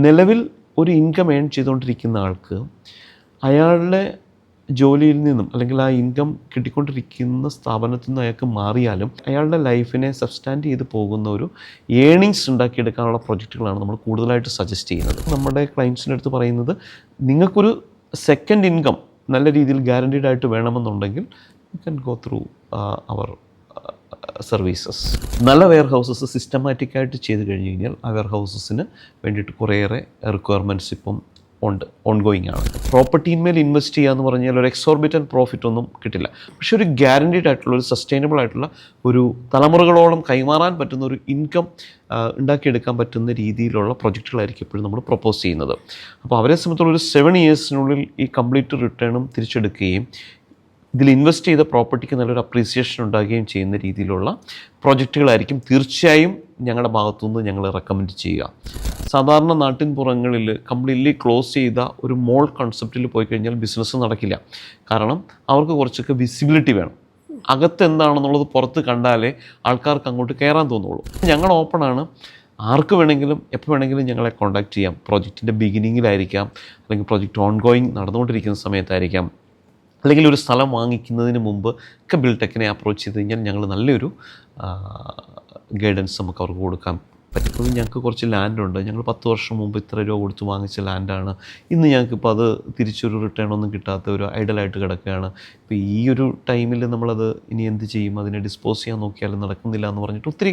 നിലവിൽ ഒരു income earn ചെയ്തുകൊണ്ടിരിക്കുന്ന ആൾക്ക് അയാളുടെ ജോലിയിൽ നിന്നും അല്ലെങ്കിൽ ആ ഇൻകം കിട്ടിക്കൊണ്ടിരിക്കുന്ന സ്ഥാപനത്തിൽ നിന്ന് അയാൾക്ക് മാറിയാലും അയാളുടെ ലൈഫിനെ സബ്സ്റ്റാൻഡ് ചെയ്ത് പോകുന്ന ഒരു ഏണിങ്സ് ഉണ്ടാക്കിയെടുക്കാനുള്ള പ്രൊജക്റ്റുകളാണ് നമ്മൾ കൂടുതലായിട്ട് സജസ്റ്റ് ചെയ്യുന്നത്. നമ്മുടെ ക്ലയൻസിൻ്റെ അടുത്ത് പറയുന്നത്, നിങ്ങൾക്കൊരു സെക്കൻഡ് ഇൻകം നല്ല രീതിയിൽ ഗ്യാരണ്ടീഡ് ആയിട്ട് വേണമെന്നുണ്ടെങ്കിൽ you can go through our services. നല്ല വെയർ ഹൗസസ് സിസ്റ്റമാറ്റിക്കായിട്ട് ചെയ്ത് കഴിഞ്ഞ് കഴിഞ്ഞാൽ ആ വെയർ ഹൗസസിന് വേണ്ടിയിട്ട് കുറേയേറെ റിക്വയർമെൻറ്റ്സ് ഇപ്പം ഉണ്ട്, ഓൺഗോയിങ് ആണ്. പ്രോപ്പർട്ടിന്മേൽ ഇൻവെസ്റ്റ് ചെയ്യുക എന്ന് പറഞ്ഞാൽ ഒരു എക്സോർബിറ്റൻറ്റ് പ്രോഫിറ്റ് ഒന്നും കിട്ടില്ല. പക്ഷേ ഒരു ഗ്യാരണ്ടീഡ് ആയിട്ടുള്ള ഒരു സസ്റ്റൈനബിൾ ആയിട്ടുള്ള ഒരു തലമുറകളോളം കൈമാറാൻ പറ്റുന്ന ഒരു ഇൻകം ഉണ്ടാക്കിയെടുക്കാൻ പറ്റുന്ന രീതിയിലുള്ള പ്രൊജക്റ്റുകളായിരിക്കും എപ്പോഴും നമ്മൾ പ്രൊപ്പോസ് ചെയ്യുന്നത്. അപ്പോൾ അവരെ സംബന്ധിച്ചുള്ള ഒരു 7 ഇയേഴ്സിനുള്ളിൽ ഈ കംപ്ലീറ്റ് റിട്ടേണും തിരിച്ചെടുക്കുകയും ഇതിൽ ഇൻവെസ്റ്റ് ചെയ്ത പ്രോപ്പർട്ടിക്ക് നല്ലൊരു അപ്രീസിയേഷൻ ഉണ്ടാകുകയും ചെയ്യുന്ന രീതിയിലുള്ള പ്രോജക്റ്റുകളായിരിക്കും തീർച്ചയായും ഞങ്ങളുടെ ഭാഗത്തുനിന്ന് ഞങ്ങൾ റെക്കമെൻഡ് ചെയ്യുക. സാധാരണ നാട്ടിൻ പുറങ്ങളിൽ കംപ്ലീറ്റ്ലി ക്ലോസ് ചെയ്ത ഒരു മോൾ കൺസെപ്റ്റിൽ പോയി കഴിഞ്ഞാൽ ബിസിനസ് നടക്കില്ല. കാരണം അവർക്ക് കുറച്ചൊക്കെ വിസിബിലിറ്റി വേണം. അകത്ത് എന്താണെന്നുള്ളത് പുറത്ത് കണ്ടാലേ ആൾക്കാർക്ക് അങ്ങോട്ട് കയറാൻ തോന്നുള്ളൂ. ഞങ്ങൾ ഓപ്പണാണ്, ആർക്ക് വേണമെങ്കിലും എപ്പോൾ വേണമെങ്കിലും ഞങ്ങളെ കോൺടാക്റ്റ് ചെയ്യാം. പ്രോജക്റ്റിൻ്റെ ബിഗിനിങ്ങിലായിരിക്കാം, അല്ലെങ്കിൽ പ്രോജക്റ്റ് ഓൺഗോയിങ് നടന്നുകൊണ്ടിരിക്കുന്ന സമയത്തായിരിക്കാം, അല്ലെങ്കിൽ ഒരു സ്ഥലം വാങ്ങിക്കുന്നതിന് മുമ്പ് ഒക്കെ ബിൽടെക്കിനെ അപ്രോച്ച് ചെയ്ത് കഴിഞ്ഞാൽ ഞങ്ങൾ നല്ലൊരു ഗൈഡൻസ് നമുക്ക് അവർക്ക് കൊടുക്കാൻ പറ്റും. ഇപ്പോൾ ഞങ്ങൾക്ക് കുറച്ച് ലാൻഡുണ്ട്, ഞങ്ങൾ 10 വർഷം മുമ്പ് ഇത്ര രൂപ കൊടുത്ത് വാങ്ങിച്ച ലാൻഡാണ്. ഇന്ന് ഞങ്ങൾക്കിപ്പോൾ അത് തിരിച്ചൊരു റിട്ടേൺ ഒന്നും കിട്ടാത്ത ഒരു ഐഡലായിട്ട് കിടക്കുകയാണ്. ഇപ്പോൾ ഈ ഒരു ടൈമിൽ നമ്മളത് ഇനി എന്ത് ചെയ്യും, അതിനെ ഡിസ്പോസ് ചെയ്യാൻ നോക്കിയാലും നടക്കുന്നില്ല എന്ന് പറഞ്ഞിട്ട് ഒത്തിരി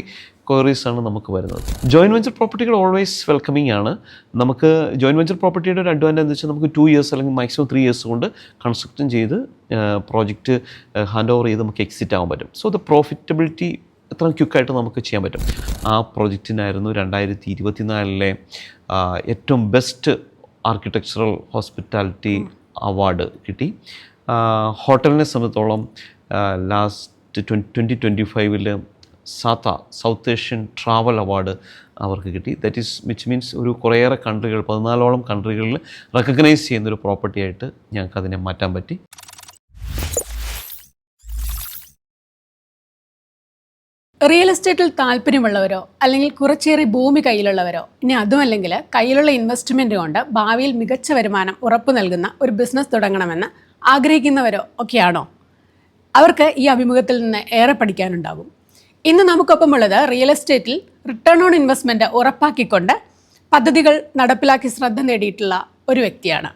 ക്വയറീസാണ് നമുക്ക് വരുന്നത്. ജോയിൻറ്റ് വെഞ്ചർ പ്രോപ്പർട്ടികൾ ഓൾവേസ് വെൽക്കമിങ് ആണ്. നമുക്ക് ജോയിൻറ്റ് വെഞ്ചർ പ്രോപ്പർട്ടിയുടെ ഒരു അഡ്വാൻറ്റേജ് എന്ന് വെച്ചാൽ നമുക്ക് 2 ഇയേഴ്സ് അല്ലെങ്കിൽ മാക്സിമം 3 ഇയേഴ്സ് കൊണ്ട് കൺസ്ട്രക്ഷൻ ചെയ്ത് പ്രോജക്റ്റ് ഹാൻഡ് ഓവർ ചെയ്ത് നമുക്ക് എക്സിറ്റ് ആവാൻ പറ്റും. സോ ദ പ്രോഫിറ്റബിലിറ്റി എത്ര ക്വിക്കായിട്ട് നമുക്ക് ചെയ്യാൻ പറ്റും. ആ പ്രോജക്റ്റിനായിരുന്നു 2024 ഏറ്റവും ബെസ്റ്റ് ആർക്കിടെക്ചറൽ ഹോസ്പിറ്റാലിറ്റി അവാർഡ് കിട്ടി. ഹോട്ടലിനെ സംബന്ധിച്ചോളം ലാസ്റ്റ് 2025 സാത്ത സൗത്ത് ഏഷ്യൻ ട്രാവൽ അവാർഡ് അവർക്ക് കിട്ടി. ദാറ്റ് ഈസ് വിച്ച് മീൻസ് ഒരു കുറേയേറെ കൺട്രികൾ 14ഓളം കൺട്രികളിൽ റെക്കഗ്നൈസ് ചെയ്യുന്നൊരു പ്രോപ്പർട്ടിയായിട്ട് ഞങ്ങൾക്ക് അതിനെ മാറ്റാൻ പറ്റി. റിയൽ എസ്റ്റേറ്റിൽ താല്പര്യമുള്ളവരോ അല്ലെങ്കിൽ കുറച്ചേറെ ഭൂമി കയ്യിലുള്ളവരോ, ഇനി അതുമല്ലെങ്കിൽ കയ്യിലുള്ള ഇൻവെസ്റ്റ്മെൻറ്റ് കൊണ്ട് ഭാവിയിൽ മികച്ച വരുമാനം ഉറപ്പു നൽകുന്ന ഒരു ബിസിനസ് തുടങ്ങണമെന്ന് ആഗ്രഹിക്കുന്നവരോ ഒക്കെയാണോ? അവർക്ക് ഈ അഭിമുഖത്തിൽ നിന്ന് ഏറെ പഠിക്കാനുണ്ടാകും. ഇന്ന് നമുക്കൊപ്പമുള്ളത് റിയൽ എസ്റ്റേറ്റിൽ റിട്ടേൺ ഓൺ ഇൻവെസ്റ്റ്മെൻറ്റ് ഉറപ്പാക്കിക്കൊണ്ട് പദ്ധതികൾ നടപ്പിലാക്കി ശ്രദ്ധ നേടിയിട്ടുള്ള ഒരു വ്യക്തിയാണ്.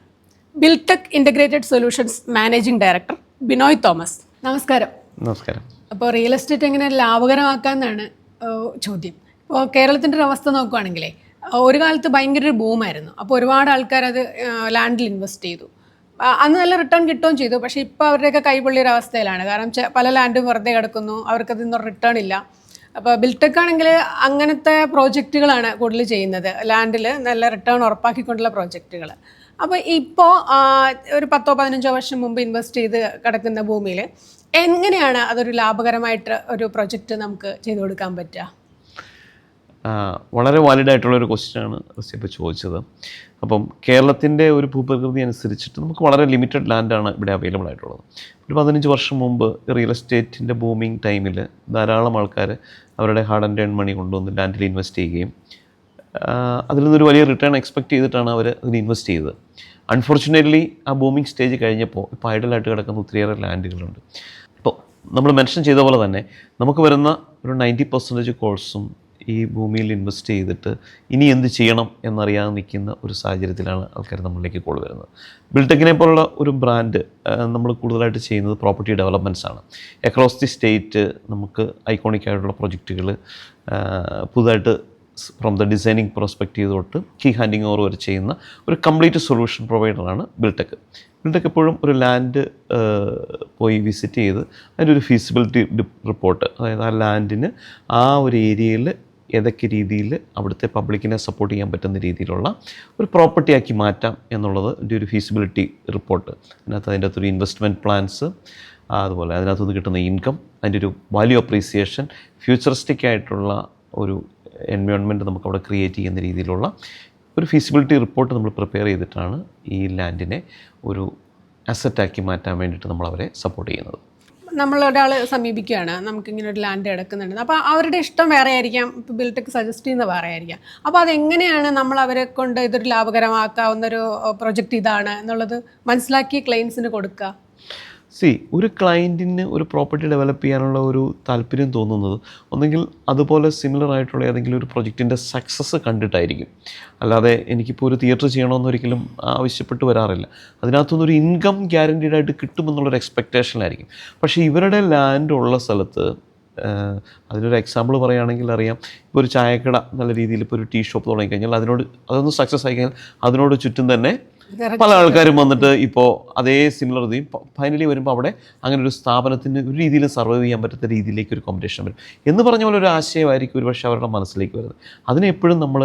Biltech integrated solutions managing director Binoy Thomas. നമസ്കാരം. നമസ്കാരം. അപ്പോൾ റിയൽ എസ്റ്റേറ്റ് എങ്ങനെ ലാഭകരമാക്കാമെന്നാണ് ചോദ്യം. ഇപ്പോൾ കേരളത്തിൻ്റെ ഒരു അവസ്ഥ നോക്കുകയാണെങ്കിലേ, ഒരു കാലത്ത് ഭയങ്കര ഒരു ബൂമായിരുന്നു. അപ്പോൾ ഒരുപാട് ആൾക്കാർ അത് ലാൻഡിൽ ഇൻവെസ്റ്റ് ചെയ്തു. അന്ന് നല്ല റിട്ടേൺ കിട്ടുകയും ചെയ്തു. പക്ഷേ ഇപ്പോൾ അവരുടെയൊക്കെ കൈപൊള്ളിയൊരു അവസ്ഥയിലാണ്. കാരണം പല ലാൻഡും വെറുതെ കിടക്കുന്നു, അവർക്കതിൽ നിന്നൊരു റിട്ടേൺ ഇല്ല. അപ്പോൾ ബിൽടെക് ആണെങ്കിൽ അങ്ങനത്തെ പ്രോജക്റ്റുകളാണ് കൂടുതൽ ചെയ്യുന്നത്, ലാൻഡിൽ നല്ല റിട്ടേൺ ഉറപ്പാക്കിക്കൊണ്ടുള്ള പ്രോജക്റ്റുകൾ. അപ്പോൾ ഇപ്പോൾ ഒരു 10-15 വർഷം മുമ്പ് ഇൻവെസ്റ്റ് ചെയ്ത് കിടക്കുന്ന ഭൂമിയിൽ എങ്ങനെയാണ് അതൊരു ലാഭകരമായിട്ട് ഒരു പ്രൊജക്റ്റ് നമുക്ക് ചെയ്തു കൊടുക്കാൻ പറ്റുക? വളരെ വാലിഡായിട്ടുള്ളൊരു ക്വസ്റ്റ്യനാണ് ഇപ്പോൾ ചോദിച്ചത്. അപ്പം കേരളത്തിൻ്റെ ഒരു ഭൂപ്രകൃതി അനുസരിച്ചിട്ട് നമുക്ക് വളരെ ലിമിറ്റഡ് ലാൻഡാണ് ഇവിടെ അവൈലബിൾ ആയിട്ടുള്ളത്. ഒരു 15 വർഷം മുമ്പ് റിയൽ എസ്റ്റേറ്റിൻ്റെ ബൂമിങ് ടൈമിൽ ധാരാളം ആൾക്കാർ അവരുടെ ഹാർഡ് ആൻഡ് ഏൺ മണി കൊണ്ടുവന്ന് ലാൻഡിൽ ഇൻവെസ്റ്റ് ചെയ്യുകയും അതിൽ നിന്നൊരു വലിയ റിട്ടേൺ എക്സ്പെക്റ്റ് ചെയ്തിട്ടാണ് അവർ അതിന് ഇൻവെസ്റ്റ് ചെയ്തത്. അൺഫോർച്ചുനേറ്റ്ലി ആ ബൂമിങ് സ്റ്റേജ് കഴിഞ്ഞപ്പോൾ ഇപ്പോൾ ഐഡലായിട്ട് കിടക്കുന്ന ഒത്തിരിയേറെ ലാൻഡുകളുണ്ട്. ഇപ്പോൾ നമ്മൾ മെൻഷൻ ചെയ്ത പോലെ തന്നെ നമുക്ക് വരുന്ന ഒരു 90% കോഴ്സും ഈ ഭൂമിയിൽ ഇൻവെസ്റ്റ് ചെയ്തിട്ട് ഇനി എന്ത് ചെയ്യണം എന്നറിയാതെ നിൽക്കുന്ന ഒരു സാഹചര്യത്തിലാണ് ആൾക്കാർ നമ്മളിലേക്ക് കോൾ വരുന്നത്. ബിൽടെക്കിനെ പോലുള്ള ഒരു ബ്രാൻഡ് നമ്മൾ കൂടുതലായിട്ട് ചെയ്യുന്നത് പ്രോപ്പർട്ടി ഡെവലപ്മെൻറ്റ്സ് ആണ്. അക്രോസ് ദി സ്റ്റേറ്റ് നമുക്ക് ഐക്കോണിക്കായിട്ടുള്ള പ്രൊജക്റ്റുകൾ പുതുതായിട്ട് ഫ്രം ദ ഡിസൈനിങ് പെർസ്പെക്റ്റീവ് തൊട്ട് കീ ഹാൻഡിങ് ഓവർ വരെ ചെയ്യുന്ന ഒരു കംപ്ലീറ്റ് സൊല്യൂഷൻ പ്രൊവൈഡറാണ് ബിൽടെക്. ബിൽടെക് എപ്പോഴും ഒരു ലാൻഡ് പോയി വിസിറ്റ് ചെയ്ത് അതിൻ്റെ ഒരു ഫീസിബിലിറ്റി റിപ്പോർട്ട്, അതായത് ആ ലാൻഡിന് ആ ഒരു ഏരിയയിൽ ഏതൊക്കെ രീതിയിൽ അവിടുത്തെ പബ്ലിക്കിനെ സപ്പോർട്ട് ചെയ്യാൻ പറ്റുന്ന രീതിയിലുള്ള ഒരു പ്രോപ്പർട്ടിയാക്കി മാറ്റാം എന്നുള്ളത് ഒരു ഫീസിബിലിറ്റി റിപ്പോർട്ട്. അതിൻ്റെ അകത്തൊരു ഇൻവെസ്റ്റ്മെൻറ്റ് പ്ലാൻസ്, അതുപോലെ അതിനകത്തുനിന്ന് കിട്ടുന്ന ഇൻകം, അതിൻ്റെ ഒരു വാല്യൂ അപ്രീസിയേഷൻ, ഫ്യൂച്ചറിസ്റ്റിക് ആയിട്ടുള്ള ഒരു എൻവയോൺമെൻറ്റ് നമുക്കവിടെ ക്രിയേറ്റ് ചെയ്യുന്ന രീതിയിലുള്ള ഒരു ഫീസിബിലിറ്റി റിപ്പോർട്ട് നമ്മൾ പ്രിപ്പയർ ചെയ്തിട്ടാണ് ഈ ലാൻഡിനെ ഒരു അസറ്റാക്കി മാറ്റാൻ വേണ്ടിയിട്ട് നമ്മളവരെ സപ്പോർട്ട് ചെയ്യുന്നത്. നമ്മളൊരാൾ സമീപിക്കുകയാണ്, നമുക്കിങ്ങനെ ഒരു ലാൻഡ് കിടക്കുന്നുണ്ട്, അപ്പോൾ അവരുടെ ഇഷ്ടം വേറെ ആയിരിക്കാം, ഇപ്പോൾ ബിൽടെക് സജസ്റ്റ് ചെയ്യുന്ന വേറെ ആയിരിക്കാം. അപ്പോൾ അതെങ്ങനെയാണ് നമ്മൾ അവരെ കൊണ്ട് ഇതൊരു ലാഭകരമാക്കാവുന്നൊരു പ്രൊജക്റ്റ് ഇതാണ് എന്നുള്ളത് മനസ്സിലാക്കി ക്ലയൻസിന് കൊടുക്കുക? ഒരു ക്ലയൻറ്റിന് ഒരു പ്രോപ്പർട്ടി ഡെവലപ്പ് ചെയ്യാനുള്ള ഒരു താല്പര്യം തോന്നുന്നത് ഒന്നെങ്കിൽ അതുപോലെ സിമിലർ ആയിട്ടുള്ള ഏതെങ്കിലും ഒരു പ്രൊജക്റ്റിൻ്റെ സക്സസ് കണ്ടിട്ടായിരിക്കും. അല്ലാതെ എനിക്കിപ്പോൾ ഒരു തിയേറ്റർ ചെയ്യണമെന്ന് ഒരിക്കലും ആവശ്യപ്പെട്ട് വരാറില്ല. അതിനകത്തുനിന്നൊരു ഇൻകം ഗ്യാരൻറ്റീഡ് ആയിട്ട് കിട്ടുമെന്നുള്ളൊരു എക്സ്പെക്റ്റേഷനായിരിക്കും. പക്ഷേ ഇവരുടെ ലാൻഡ് ഉള്ള സ്ഥലത്ത്, അതിനൊരു എക്സാമ്പിൾ പറയുകയാണെങ്കിൽ അറിയാം, ഇപ്പോൾ ഒരു ചായക്കട നല്ല രീതിയിൽ ഇപ്പോൾ ഒരു ടീ ഷോപ്പ് തുടങ്ങിക്കഴിഞ്ഞാൽ അതൊന്ന് സക്സസ് ആയി കഴിഞ്ഞാൽ അതിനോട് ചുറ്റും തന്നെ പല ആൾക്കാരും വന്നിട്ട് ഇപ്പോൾ അതേ സിമിലർ ഇതും ഫൈനലി വരുമ്പോൾ അവിടെ അങ്ങനെ ഒരു സ്ഥാപനത്തിന് ഒരു രീതിയിലും സർവൈവ് ചെയ്യാൻ പറ്റാത്ത രീതിയിലേക്ക് ഒരു കോമ്പറ്റീഷൻ വരും എന്ന് പറഞ്ഞ പോലെ ഒരു ആശയമായിരിക്കും ഒരു പക്ഷേ അവരുടെ മനസ്സിലേക്ക് വരുന്നത്. അതിനെപ്പോഴും നമ്മൾ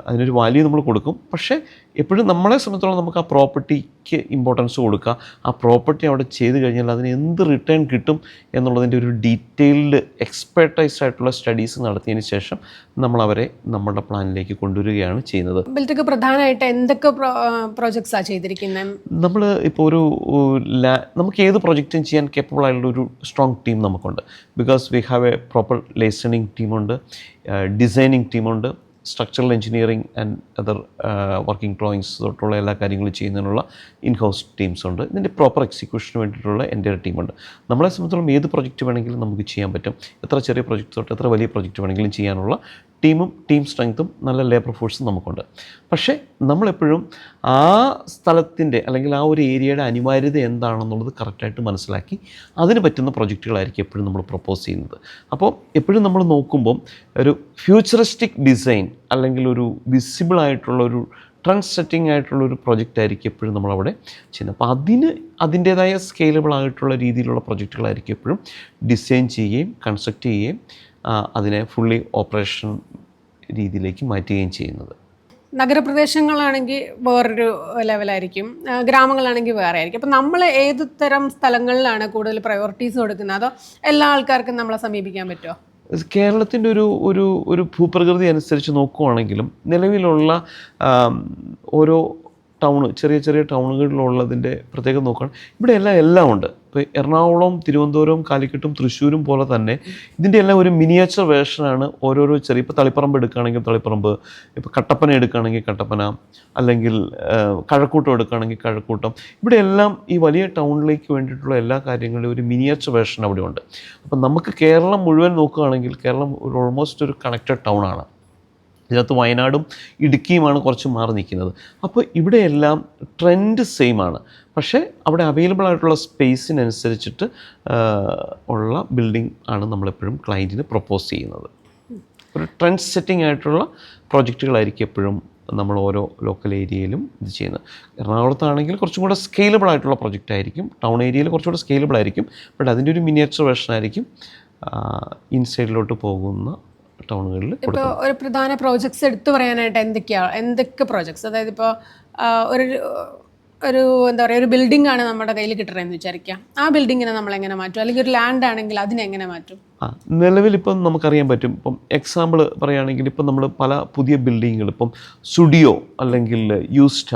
അതിനൊരു വാല്യൂ നമ്മൾ കൊടുക്കും. പക്ഷേ എപ്പോഴും നമ്മളെ സംബന്ധിച്ചോളം നമുക്ക് ആ പ്രോപ്പർട്ടിക്ക് ഇമ്പോർട്ടൻസ് കൊടുക്കുക. ആ പ്രോപ്പർട്ടി അവിടെ ചെയ്ത് കഴിഞ്ഞാൽ അതിന് എന്ത് റിട്ടേൺ കിട്ടും എന്നുള്ളതിൻ്റെ ഒരു ഡീറ്റെയിൽഡ് എക്സ്പെർട്ടൈസ്ഡ് ആയിട്ടുള്ള സ്റ്റഡീസ് നടത്തിയതിന് ശേഷം നമ്മൾ അവരെ നമ്മുടെ പ്ലാനിലേക്ക് കൊണ്ടുവരികയാണ് ചെയ്യുന്നത്. ബിൽടെക് പ്രധാനമായിട്ട് എന്തൊക്കെ പ്രോജക്ട്സാണ് ചെയ്തിരിക്കുന്നത്? നമ്മൾ ഇപ്പോൾ നമുക്ക് ഏത് പ്രൊജക്റ്റും ചെയ്യാൻ കേപ്പബിൾ ആയിട്ടുള്ള ഒരു സ്ട്രോങ് ടീം നമുക്കുണ്ട്. Because we have a proper liaisoning ടീമുണ്ട്, ഡിസൈനിങ് ടീമുണ്ട്, structural engineering and other working drawings തൊട്ടുള്ള എല്ലാ കാര്യങ്ങളും ചെയ്യുന്നതിനുള്ള ഇൻഹൗസ് ടീംസ് ഉണ്ട്. ഇതിൻ്റെ പ്രോപ്പർ എക്സിക്യൂഷന് വേണ്ടിയിട്ടുള്ള എൻ്റെ ടീമുണ്ട്. നമ്മളെ സംബന്ധിച്ചിടത്തോളം ഏത് പ്രൊജക്റ്റ് വേണമെങ്കിലും നമുക്ക് ചെയ്യാൻ പറ്റും. എത്ര ചെറിയ പ്രൊജക്റ്റ് തൊട്ട് എത്ര വലിയ പ്രൊജക്റ്റ് വേണമെങ്കിലും ചെയ്യാനുള്ള ടീം സ്ട്രെങ്ത്തും നല്ല ലേബർ ഫോഴ്സും നമുക്കുണ്ട്. പക്ഷേ നമ്മളെപ്പോഴും ആ സ്ഥലത്തിൻ്റെ അല്ലെങ്കിൽ ആ ഒരു ഏരിയയുടെ അനിവാര്യത എന്താണെന്നുള്ളത് കറക്റ്റായിട്ട് മനസ്സിലാക്കി അതിന് പറ്റുന്ന പ്രൊജക്റ്റുകളായിരിക്കും എപ്പോഴും നമ്മൾ പ്രൊപ്പോസ് ചെയ്യുന്നത്. അപ്പോൾ എപ്പോഴും നമ്മൾ നോക്കുമ്പം ഒരു ഫ്യൂച്ചറിസ്റ്റിക് ഡിസൈൻ അല്ലെങ്കിൽ ഒരു വിസിബിൾ ആയിട്ടുള്ള ഒരു ട്രെൻഡ് സെറ്റിംഗ് ആയിട്ടുള്ളൊരു പ്രൊജക്റ്റ് ആയിരിക്കും എപ്പോഴും നമ്മളവിടെ ചെയ്യുന്നത്. അപ്പോൾ അതിൻ്റേതായ സ്കെയിലബിൾ ആയിട്ടുള്ള രീതിയിലുള്ള പ്രൊജക്റ്റുകളായിരിക്കും എപ്പോഴും ഡിസൈൻ ചെയ്യുകയും കൺസ്ട്രക്റ്റ് ചെയ്യുകയും അതിനെ ഫുള്ളി ഓപ്പറേഷൻ രീതിയിലേക്ക് മാറ്റുകയും ചെയ്യുന്നത്. നഗരപ്രദേശങ്ങളാണെങ്കിൽ വേറൊരു ലെവലായിരിക്കും, ഗ്രാമങ്ങളാണെങ്കിൽ വേറെ ആയിരിക്കും. അപ്പോൾ നമ്മൾ ഏത് തരം സ്ഥലങ്ങളിലാണ് കൂടുതൽ പ്രയോറിറ്റീസ് കൊടുക്കുന്നത്? അതോ എല്ലാ ആൾക്കാർക്കും നമ്മളെ സമീപിക്കാൻ പറ്റുമോ? കേരളത്തിൻ്റെ ഒരു ഭൂപ്രകൃതി അനുസരിച്ച് നോക്കുകയാണെങ്കിലും നിലവിലുള്ള ഓരോ ചെറിയ ടൗണുകളിലുള്ളതിൻ്റെ പ്രത്യേകത നോക്കുകയാണ്, ഇവിടെ എല്ലാം ഉണ്ട്. ഇപ്പോൾ എറണാകുളം, തിരുവനന്തപുരം, കാലിക്കറ്റും തൃശ്ശൂരും പോലെ തന്നെ ഇതിൻ്റെ എല്ലാം ഒരു മിനിയേച്ചർ വേർഷനാണ് ഓരോരോ ചെറിയ. ഇപ്പോൾ തളിപ്പറമ്പ് എടുക്കുകയാണെങ്കിൽ തളിപ്പറമ്പ്, ഇപ്പോൾ കട്ടപ്പന എടുക്കുകയാണെങ്കിൽ കട്ടപ്പന, അല്ലെങ്കിൽ കഴക്കൂട്ടം എടുക്കുകയാണെങ്കിൽ കഴക്കൂട്ടം. ഇവിടെ എല്ലാം ഈ വലിയ ടൗണിലേക്ക് വേണ്ടിയിട്ടുള്ള എല്ലാ കാര്യങ്ങളുടെയും ഒരു മിനിയേച്ചർ വേർഷൻ അവിടെ ഉണ്ട്. അപ്പം നമുക്ക് കേരളം മുഴുവൻ നോക്കുകയാണെങ്കിൽ കേരളം ഓൾമോസ്റ്റ് ഒരു കണക്റ്റഡ് ടൗണാണ്. ഇതിനകത്ത് വയനാടും ഇടുക്കിയുമാണ് കുറച്ച് മാറി നിൽക്കുന്നത്. അപ്പോൾ ഇവിടെയെല്ലാം ട്രെൻഡ് സെയിം ആണ്. പക്ഷേ അവിടെ അവൈലബിൾ ആയിട്ടുള്ള സ്പേസിനനുസരിച്ചിട്ട് ഉള്ള ബിൽഡിംഗ് ആണ് നമ്മളെപ്പോഴും ക്ലയൻറ്റിന് പ്രൊപ്പോസ് ചെയ്യുന്നത്. ഒരു ട്രെൻഡ് സെറ്റിംഗ് ആയിട്ടുള്ള പ്രോജക്റ്റുകളായിരിക്കും എപ്പോഴും നമ്മൾ ഓരോ ലോക്കൽ ഏരിയയിലും ഇത് ചെയ്യുന്നത്. എറണാകുളത്താണെങ്കിൽ കുറച്ചും കൂടെ സ്കെയിലബിൾ ആയിട്ടുള്ള പ്രൊജക്റ്റ് ആയിരിക്കും, ടൗൺ ഏരിയയിൽ കുറച്ചുകൂടെ സ്കെയിലബിൾ ആയിരിക്കും. ബട്ട് അതിൻ്റെ ഒരു മിനിയേച്ചർ വേർഷൻ ആയിരിക്കും ഇൻസൈഡിലോട്ട് പോകുന്ന ടൗണുകളിൽ. ഇപ്പോൾ ഒരു പ്രധാന പ്രോജക്ട്സ് എടുത്തു പറയാനായിട്ട് എന്തൊക്കെ പ്രോജക്ട്സ്? അതായത് ഇപ്പോൾ എന്താ പറയുക, ഒരു ബിൽഡിംഗ് ആണ് നമ്മുടെ കയ്യിൽ കിട്ടണമെന്ന് വിചാരിക്കാം. ആ ബിൽഡിങ്ങിനെ നമ്മൾ എങ്ങനെ മാറ്റും? അല്ലെങ്കിൽ ഒരു ലാൻഡ് ആണെങ്കിൽ അതിനെങ്ങനെ മാറ്റും? നിലവിലിപ്പം നമുക്കറിയാൻ പറ്റും. ഇപ്പം എക്സാമ്പിൾ പറയുകയാണെങ്കിൽ ഇപ്പം നമ്മൾ പല പുതിയ ബിൽഡിങ്ങുകൾ, ഇപ്പം സ്റ്റുഡിയോ അല്ലെങ്കിൽ യൂസ്റ്റ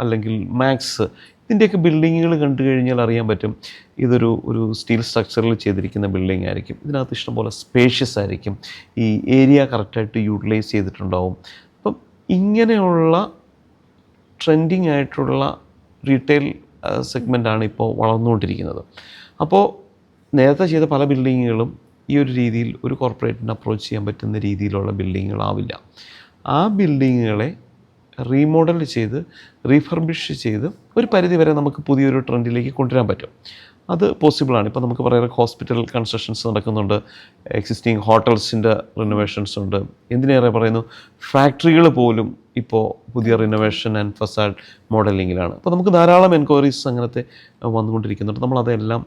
അല്ലെങ്കിൽ മാക്സ്, ഇതിൻ്റെയൊക്കെ ബിൽഡിങ്ങുകൾ കണ്ടു കഴിഞ്ഞാൽ അറിയാൻ പറ്റും ഒരു സ്റ്റീൽ സ്ട്രക്ചറിൽ ചെയ്തിരിക്കുന്ന ബിൽഡിംഗ് ആയിരിക്കും. ഇതിനകത്ത് ഇഷ്ടംപോലെ സ്പേഷ്യസ് ആയിരിക്കും, ഈ ഏരിയ കറക്റ്റായിട്ട് യൂട്ടിലൈസ് ചെയ്തിട്ടുണ്ടാവും. അപ്പം ഇങ്ങനെയുള്ള ട്രെൻഡിങ് ആയിട്ടുള്ള റീറ്റെയിൽ സെഗ്മെൻറ്റാണ് ഇപ്പോൾ വളർന്നുകൊണ്ടിരിക്കുന്നത്. അപ്പോൾ നേരത്തെ ചെയ്ത പല ബിൽഡിങ്ങുകളും ഈ ഒരു രീതിയിൽ ഒരു കോർപ്പറേറ്റിന് അപ്രോച്ച് ചെയ്യാൻ പറ്റുന്ന രീതിയിലുള്ള ബിൽഡിങ്ങുകളാവില്ല. ആ ബിൽഡിങ്ങുകളെ റീമോഡൽ ചെയ്ത് റീഫർബിഷ് ചെയ്ത് ഒരു പരിധി വരെ നമുക്ക് പുതിയൊരു ട്രെൻഡിലേക്ക് കൊണ്ടുവരാൻ പറ്റും. അത് പോസിബിളാണ്. ഇപ്പോൾ നമുക്ക് പറയാം ഹോസ്പിറ്റൽ കൺസ്ട്രക്ഷൻസ് നടക്കുന്നുണ്ട്, എക്സിസ്റ്റിംഗ് ഹോട്ടൽസിൻ്റെ റിനോവേഷൻസ് ഉണ്ട്, എന്തിനേറെ പറയുന്നു ഫാക്ടറികൾ പോലും ഇപ്പോൾ പുതിയ റിനോവേഷൻ ആൻഡ് ഫസാഡ് മോഡലിങ്ങിലാണ്. അപ്പോൾ നമുക്ക് ധാരാളം എൻക്വയറീസ് അങ്ങനത്തെ വന്നുകൊണ്ടിരിക്കുന്നുണ്ട്. നമ്മളതെല്ലാം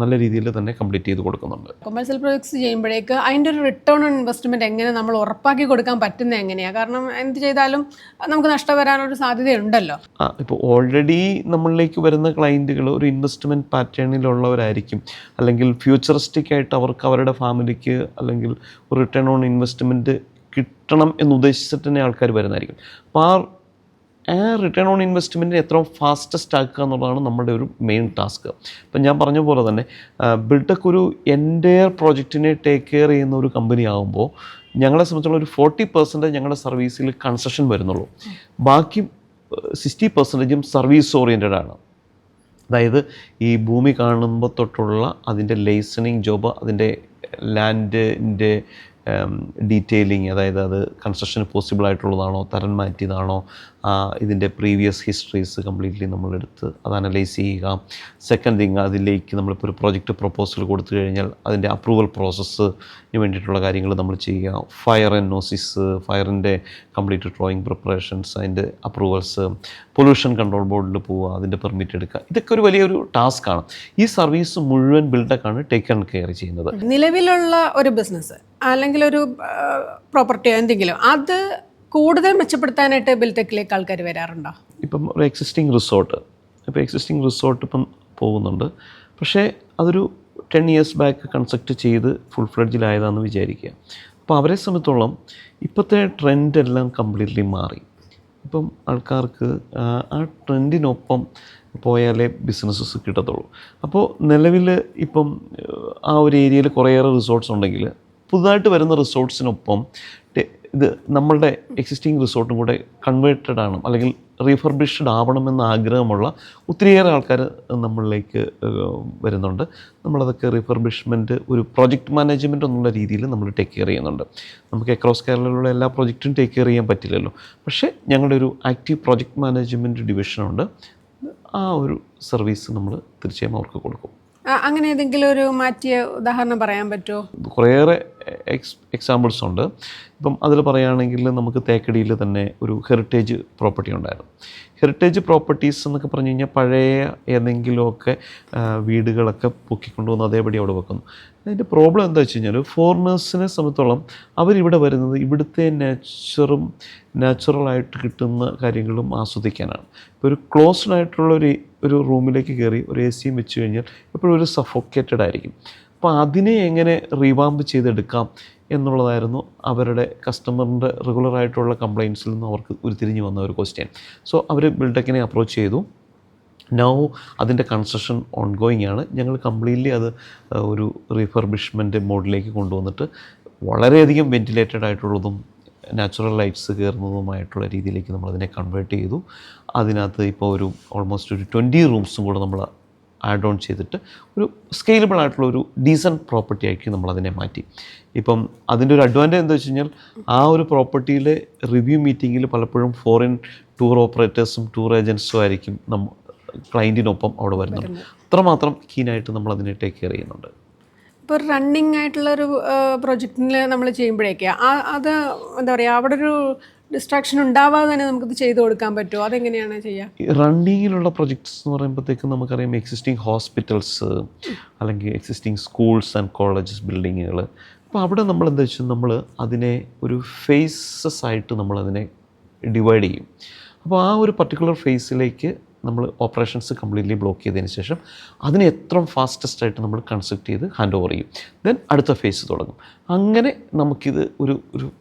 നല്ല രീതിയിൽ തന്നെ കംപ്ലീറ്റ് ചെയ്ത് കൊടുക്കുന്നുണ്ട്. കൊമേഴ്സ്യൽ പ്രോജക്ട്സ് ചെയ്യുമ്പോഴേക്ക് അതിൻ്റെ ഒരു റിട്ടേൺ ഓൺ ഇൻവെസ്റ്റ്മെൻറ്റ് എങ്ങനെ നമ്മൾ ഉറപ്പാക്കി കൊടുക്കാൻ പറ്റുന്നത് എങ്ങനെയാണ്? കാരണം എന്ത് ചെയ്താലും നമുക്ക് നഷ്ടം വരാനൊരു സാധ്യതയുണ്ടല്ലോ. ഇപ്പോൾ ഓൾറെഡി നമ്മളിലേക്ക് വരുന്ന ക്ലയൻറ്റുകൾ ഒരു ഇൻവെസ്റ്റ്മെൻറ്റ് പാറ്റേണിലുള്ളവരായിരിക്കും, അല്ലെങ്കിൽ ഫ്യൂച്ചറിസ്റ്റിക് ആയിട്ട് അവർക്ക് അവരുടെ ഫാമിലിക്ക് അല്ലെങ്കിൽ ഒരു റിട്ടേൺ ഓൺ ഇൻവെസ്റ്റ്മെൻറ്റ് കിട്ടണം എന്ന് ഉദ്ദേശിച്ചിട്ട് തന്നെ ആൾക്കാർ വരുന്നതായിരിക്കും. അപ്പോൾ ആ ആ റിട്ടേൺ ഓൺ ഇൻവെസ്റ്റ്മെൻറ്റിന് എത്രയും ഫാസ്റ്റസ്റ്റ് ആക്കുക എന്നുള്ളതാണ് നമ്മുടെ ഒരു മെയിൻ ടാസ്ക്. ഇപ്പം ഞാൻ പറഞ്ഞ പോലെ തന്നെ ബിൽടെക് ഒരു എൻ്റയർ പ്രോജക്റ്റിനെ ടേക്ക് കെയർ ചെയ്യുന്ന ഒരു കമ്പനി ആകുമ്പോൾ ഞങ്ങളെ സംബന്ധിച്ചുള്ള ഒരു 40% ഞങ്ങളുടെ സർവീസിൽ കൺസെഷൻ വരുന്നുള്ളൂ. ബാക്കി 60% സർവീസ് ഓറിയൻറ്റഡ് ആണ്. അതായത് ഈ ഭൂമി കാണുമ്പോൾ തൊട്ടുള്ള അതിൻ്റെ ലൈസനിങ് ജോബ്, അതിൻ്റെ ലാൻഡിൻ്റെ ഡീറ്റെയിലിങ്, അതായത് അത് കൺസ്ട്രക്ഷന് പോസിബിൾ ആയിട്ടുള്ളതാണോ, തരം മാറ്റിയതാണോ, ഇതിൻ്റെ പ്രീവിയസ് ഹിസ്റ്ററീസ് കംപ്ലീറ്റ്ലി നമ്മളെടുത്ത് അത് അനലൈസ് ചെയ്യുക. സെക്കൻഡ് തിങ്, അതിലേക്ക് നമ്മളിപ്പോൾ ഒരു പ്രോജക്റ്റ് പ്രൊപ്പോസൽ കൊടുത്തു കഴിഞ്ഞാൽ അതിൻ്റെ അപ്രൂവൽ പ്രോസസ്സിന് വേണ്ടിയിട്ടുള്ള കാര്യങ്ങൾ നമ്മൾ ചെയ്യുക. ഫയർ ആൻഡ് നോസിസ്, ഫയറിൻ്റെ കംപ്ലീറ്റ് ഡ്രോയിങ് പ്രിപ്പറേഷൻസ്, അതിൻ്റെ അപ്രൂവൽസ്, പൊല്യൂഷൻ കൺട്രോൾ ബോർഡിൽ പോവുക, അതിൻ്റെ പെർമിറ്റ് എടുക്കുക. ഇതൊക്കെ ഒരു വലിയൊരു ടാസ്ക്കാണ്. ഈ സർവീസ് മുഴുവൻ ബിൽഡക്കാണ് ടേക്ക് ആൻഡ് കെയർ ചെയ്യുന്നത്. നിലവിലുള്ള ഒരു ബിസിനസ് അല്ലെങ്കിൽ ഒരു പ്രോപ്പർട്ടിയോ എന്തെങ്കിലും അത് കൂടുതൽ മെച്ചപ്പെടുത്താനായിട്ട് ബിൽടെക്കിലേക്ക് ആൾക്കാർ വരാറുണ്ടോ? ഇപ്പം ഒരു എക്സിസ്റ്റിംഗ് റിസോർട്ട് ഇപ്പം പോകുന്നുണ്ട്. പക്ഷേ അതൊരു 10 years ബാക്ക് കൺസ്ട്രക്റ്റ് ചെയ്ത് ഫുൾ ഫ്ലെഡ്ജിലായതാണെന്ന് വിചാരിക്കുക. അപ്പോൾ അവരെ സംബന്ധിച്ചോളം ഇപ്പോഴത്തെ ട്രെൻഡെല്ലാം കംപ്ലീറ്റ്ലി മാറി. ഇപ്പം ആൾക്കാർക്ക് ആ ട്രെൻഡിനൊപ്പം പോയാലേ ബിസിനസ്സസ് കിട്ടത്തുള്ളൂ. അപ്പോൾ നിലവിൽ ഇപ്പം ആ ഒരു ഏരിയയിൽ കുറേയേറെ റിസോർട്ട്സ് ഉണ്ടെങ്കിൽ പുതുതായിട്ട് വരുന്ന റിസോർട്ട്സിനൊപ്പം ഇത് നമ്മളുടെ എക്സിസ്റ്റിംഗ് റിസോർട്ടും കൂടെ കൺവേർട്ടഡ് ആണ് അല്ലെങ്കിൽ റീഫർബിഷ്ഡ് ആവണമെന്ന് ആഗ്രഹമുള്ള ഒത്തിരിയേറെ ആൾക്കാർ നമ്മളിലേക്ക് വരുന്നുണ്ട്. നമ്മളതൊക്കെ റീഫർബിഷ്മെൻറ്റ് ഒരു പ്രോജക്റ്റ് മാനേജ്മെൻറ്റ് എന്നുള്ള രീതിയിൽ നമ്മൾ ടേക്ക് കെയർ ചെയ്യുന്നുണ്ട്. നമുക്ക് അക്രോസ് കേരളയിലുള്ള എല്ലാ പ്രോജക്റ്റും ടേക്ക് കെയർ ചെയ്യാൻ പറ്റില്ലല്ലോ. പക്ഷേ ഞങ്ങളുടെ ഒരു ആക്റ്റീവ് പ്രോജക്റ്റ് മാനേജ്മെൻറ്റ് ഡിവിഷനുണ്ട്. ആ ഒരു സർവീസ് നമ്മൾ തീർച്ചയായും അവർക്ക് കൊടുക്കും. അങ്ങനെ ഏതെങ്കിലും ഒരു മാറ്റിയ ഉദാഹരണം പറയാൻ പറ്റുമോ? കുറേയേറെ എക്സാമ്പിൾസ് ഉണ്ട്. ഇപ്പം അതിൽ പറയുകയാണെങ്കിൽ നമുക്ക് തേക്കടിയിൽ തന്നെ ഒരു ഹെറിറ്റേജ് പ്രോപ്പർട്ടി ഉണ്ടായിരുന്നു. ഹെറിറ്റേജ് പ്രോപ്പർട്ടീസ് എന്നൊക്കെ പറഞ്ഞു കഴിഞ്ഞാൽ പഴയ ഏതെങ്കിലുമൊക്കെ വീടുകളൊക്കെ പൊക്കിക്കൊണ്ടുവന്ന് അതേപടി അവിടെ വെക്കുന്നു. അതിൻ്റെ പ്രോബ്ലം എന്താ വെച്ച് കഴിഞ്ഞാൽ ഫോറിനേഴ്സിനെ സംബന്ധിച്ചോളം അവരിവിടെ വരുന്നത് ഇവിടുത്തെ നാച്ചുറലായിട്ട് കിട്ടുന്ന കാര്യങ്ങളും ആസ്വദിക്കാനാണ്. ഇപ്പോൾ ഒരു ക്ലോസ്ഡ് ആയിട്ടുള്ള ഒരു റൂമിലേക്ക് കയറി ഒരു AC വെച്ച് കഴിഞ്ഞാൽ എപ്പോഴും ഒരു സഫോക്കേറ്റഡ് ആയിരിക്കും. അപ്പോൾ അതിനെ എങ്ങനെ റീവാമ്പ് ചെയ്തെടുക്കാം എന്നുള്ളതായിരുന്നു അവരുടെ കസ്റ്റമറിൻ്റെ റെഗുലറായിട്ടുള്ള കംപ്ലയിൻസിൽ നിന്ന് അവർക്ക് ഉരുത്തിരിഞ്ഞ് വന്ന ഒരു ക്വസ്റ്റ്യൻ. സോ അവർ ബിൽടെക്കിനെ അപ്രോച്ച് ചെയ്തു. നൗ അതിൻ്റെ കൺസ്ട്രക്ഷൻ ഓൺഗോയിങ് ആണ്. ഞങ്ങൾ കംപ്ലീറ്റ്ലി അത് ഒരു റീഫർബിഷ്മെൻറ്റ് മോഡിലേക്ക് കൊണ്ടുവന്നിട്ട് വളരെയധികം വെൻറ്റിലേറ്റഡ് ആയിട്ടുള്ളതും നാച്ചുറൽ ലൈറ്റ്സ് കയറുന്നതുമായിട്ടുള്ള രീതിയിലേക്ക് നമ്മളതിനെ കൺവേർട്ട് ചെയ്തു. അതിനകത്ത് ഇപ്പോൾ ഓൾമോസ്റ്റ് ഒരു 20 റൂംസും കൂടെ നമ്മൾ ആഡ് ഓൺ ചെയ്തിട്ട് ഒരു സ്കെയിലബിൾ ആയിട്ടുള്ള ഒരു ഡീസൻറ്റ് പ്രോപ്പർട്ടി ആക്കി നമ്മളതിനെ മാറ്റി. ഇപ്പം അതിൻ്റെ ഒരു അഡ്വാൻറ്റേജ് എന്താ വെച്ച് കഴിഞ്ഞാൽ ആ ഒരു പ്രോപ്പർട്ടിയിലെ റിവ്യൂ മീറ്റിങ്ങിൽ പലപ്പോഴും ഫോറിൻ ടൂർ ഓപ്പറേറ്റേഴ്സും ടൂർ ഏജൻസും ആയിരിക്കും ക്ലയൻറ്റിനൊപ്പം അവിടെ വരുന്നുണ്ട്. അത്രമാത്രം കീനായിട്ട് നമ്മളതിനെ ടേക്ക് കെയർ ചെയ്യുന്നുണ്ട്. ഇപ്പോൾ റണ്ണിങ് ആയിട്ടുള്ളൊരു പ്രൊജക്റ്റിൽ നമ്മൾ ചെയ്യുമ്പോഴേക്ക് അത് എന്താ പറയുക, അവിടെ ഒരു ഡിസ്ട്രാക്ഷൻ ഉണ്ടാവാതെ തന്നെ നമുക്കിത് ചെയ്ത് കൊടുക്കാൻ പറ്റുമോ? അതെങ്ങനെയാണ് ചെയ്യുക? റണ്ണിങ്ങിലുള്ള പ്രൊജക്ട്സ് എന്ന് പറയുമ്പോഴത്തേക്കും നമുക്കറിയാം എക്സിസ്റ്റിംഗ് ഹോസ്പിറ്റൽസ് അല്ലെങ്കിൽ എക്സിസ്റ്റിംഗ് സ്കൂൾസ് ആൻഡ് കോളേജസ് ബിൽഡിങ്ങുകൾ. അപ്പോൾ അവിടെ നമ്മൾ എന്താ വെച്ചാൽ നമ്മൾ അതിനെ ഒരു ഫേസസ് ആയിട്ട് നമ്മളതിനെ ഡിവൈഡ് ചെയ്യും. അപ്പോൾ ആ ഒരു പർട്ടിക്കുലർ ഫേസിലേക്ക് നമ്മൾ ഓപ്പറേഷൻസ് കംപ്ലീറ്റ്ലി ബ്ലോക്ക് ചെയ്തതിന് ശേഷം അതിനെ എത്രയും ഫാസ്റ്റസ്റ്റായിട്ട് നമ്മൾ കൺസ്ട്രക്ട് ചെയ്ത് ഹാൻഡ് ഓവർ ചെയ്യും. ദെൻ അടുത്ത ഫേസ് തുടങ്ങും. അങ്ങനെ നമുക്കിത് ഒരു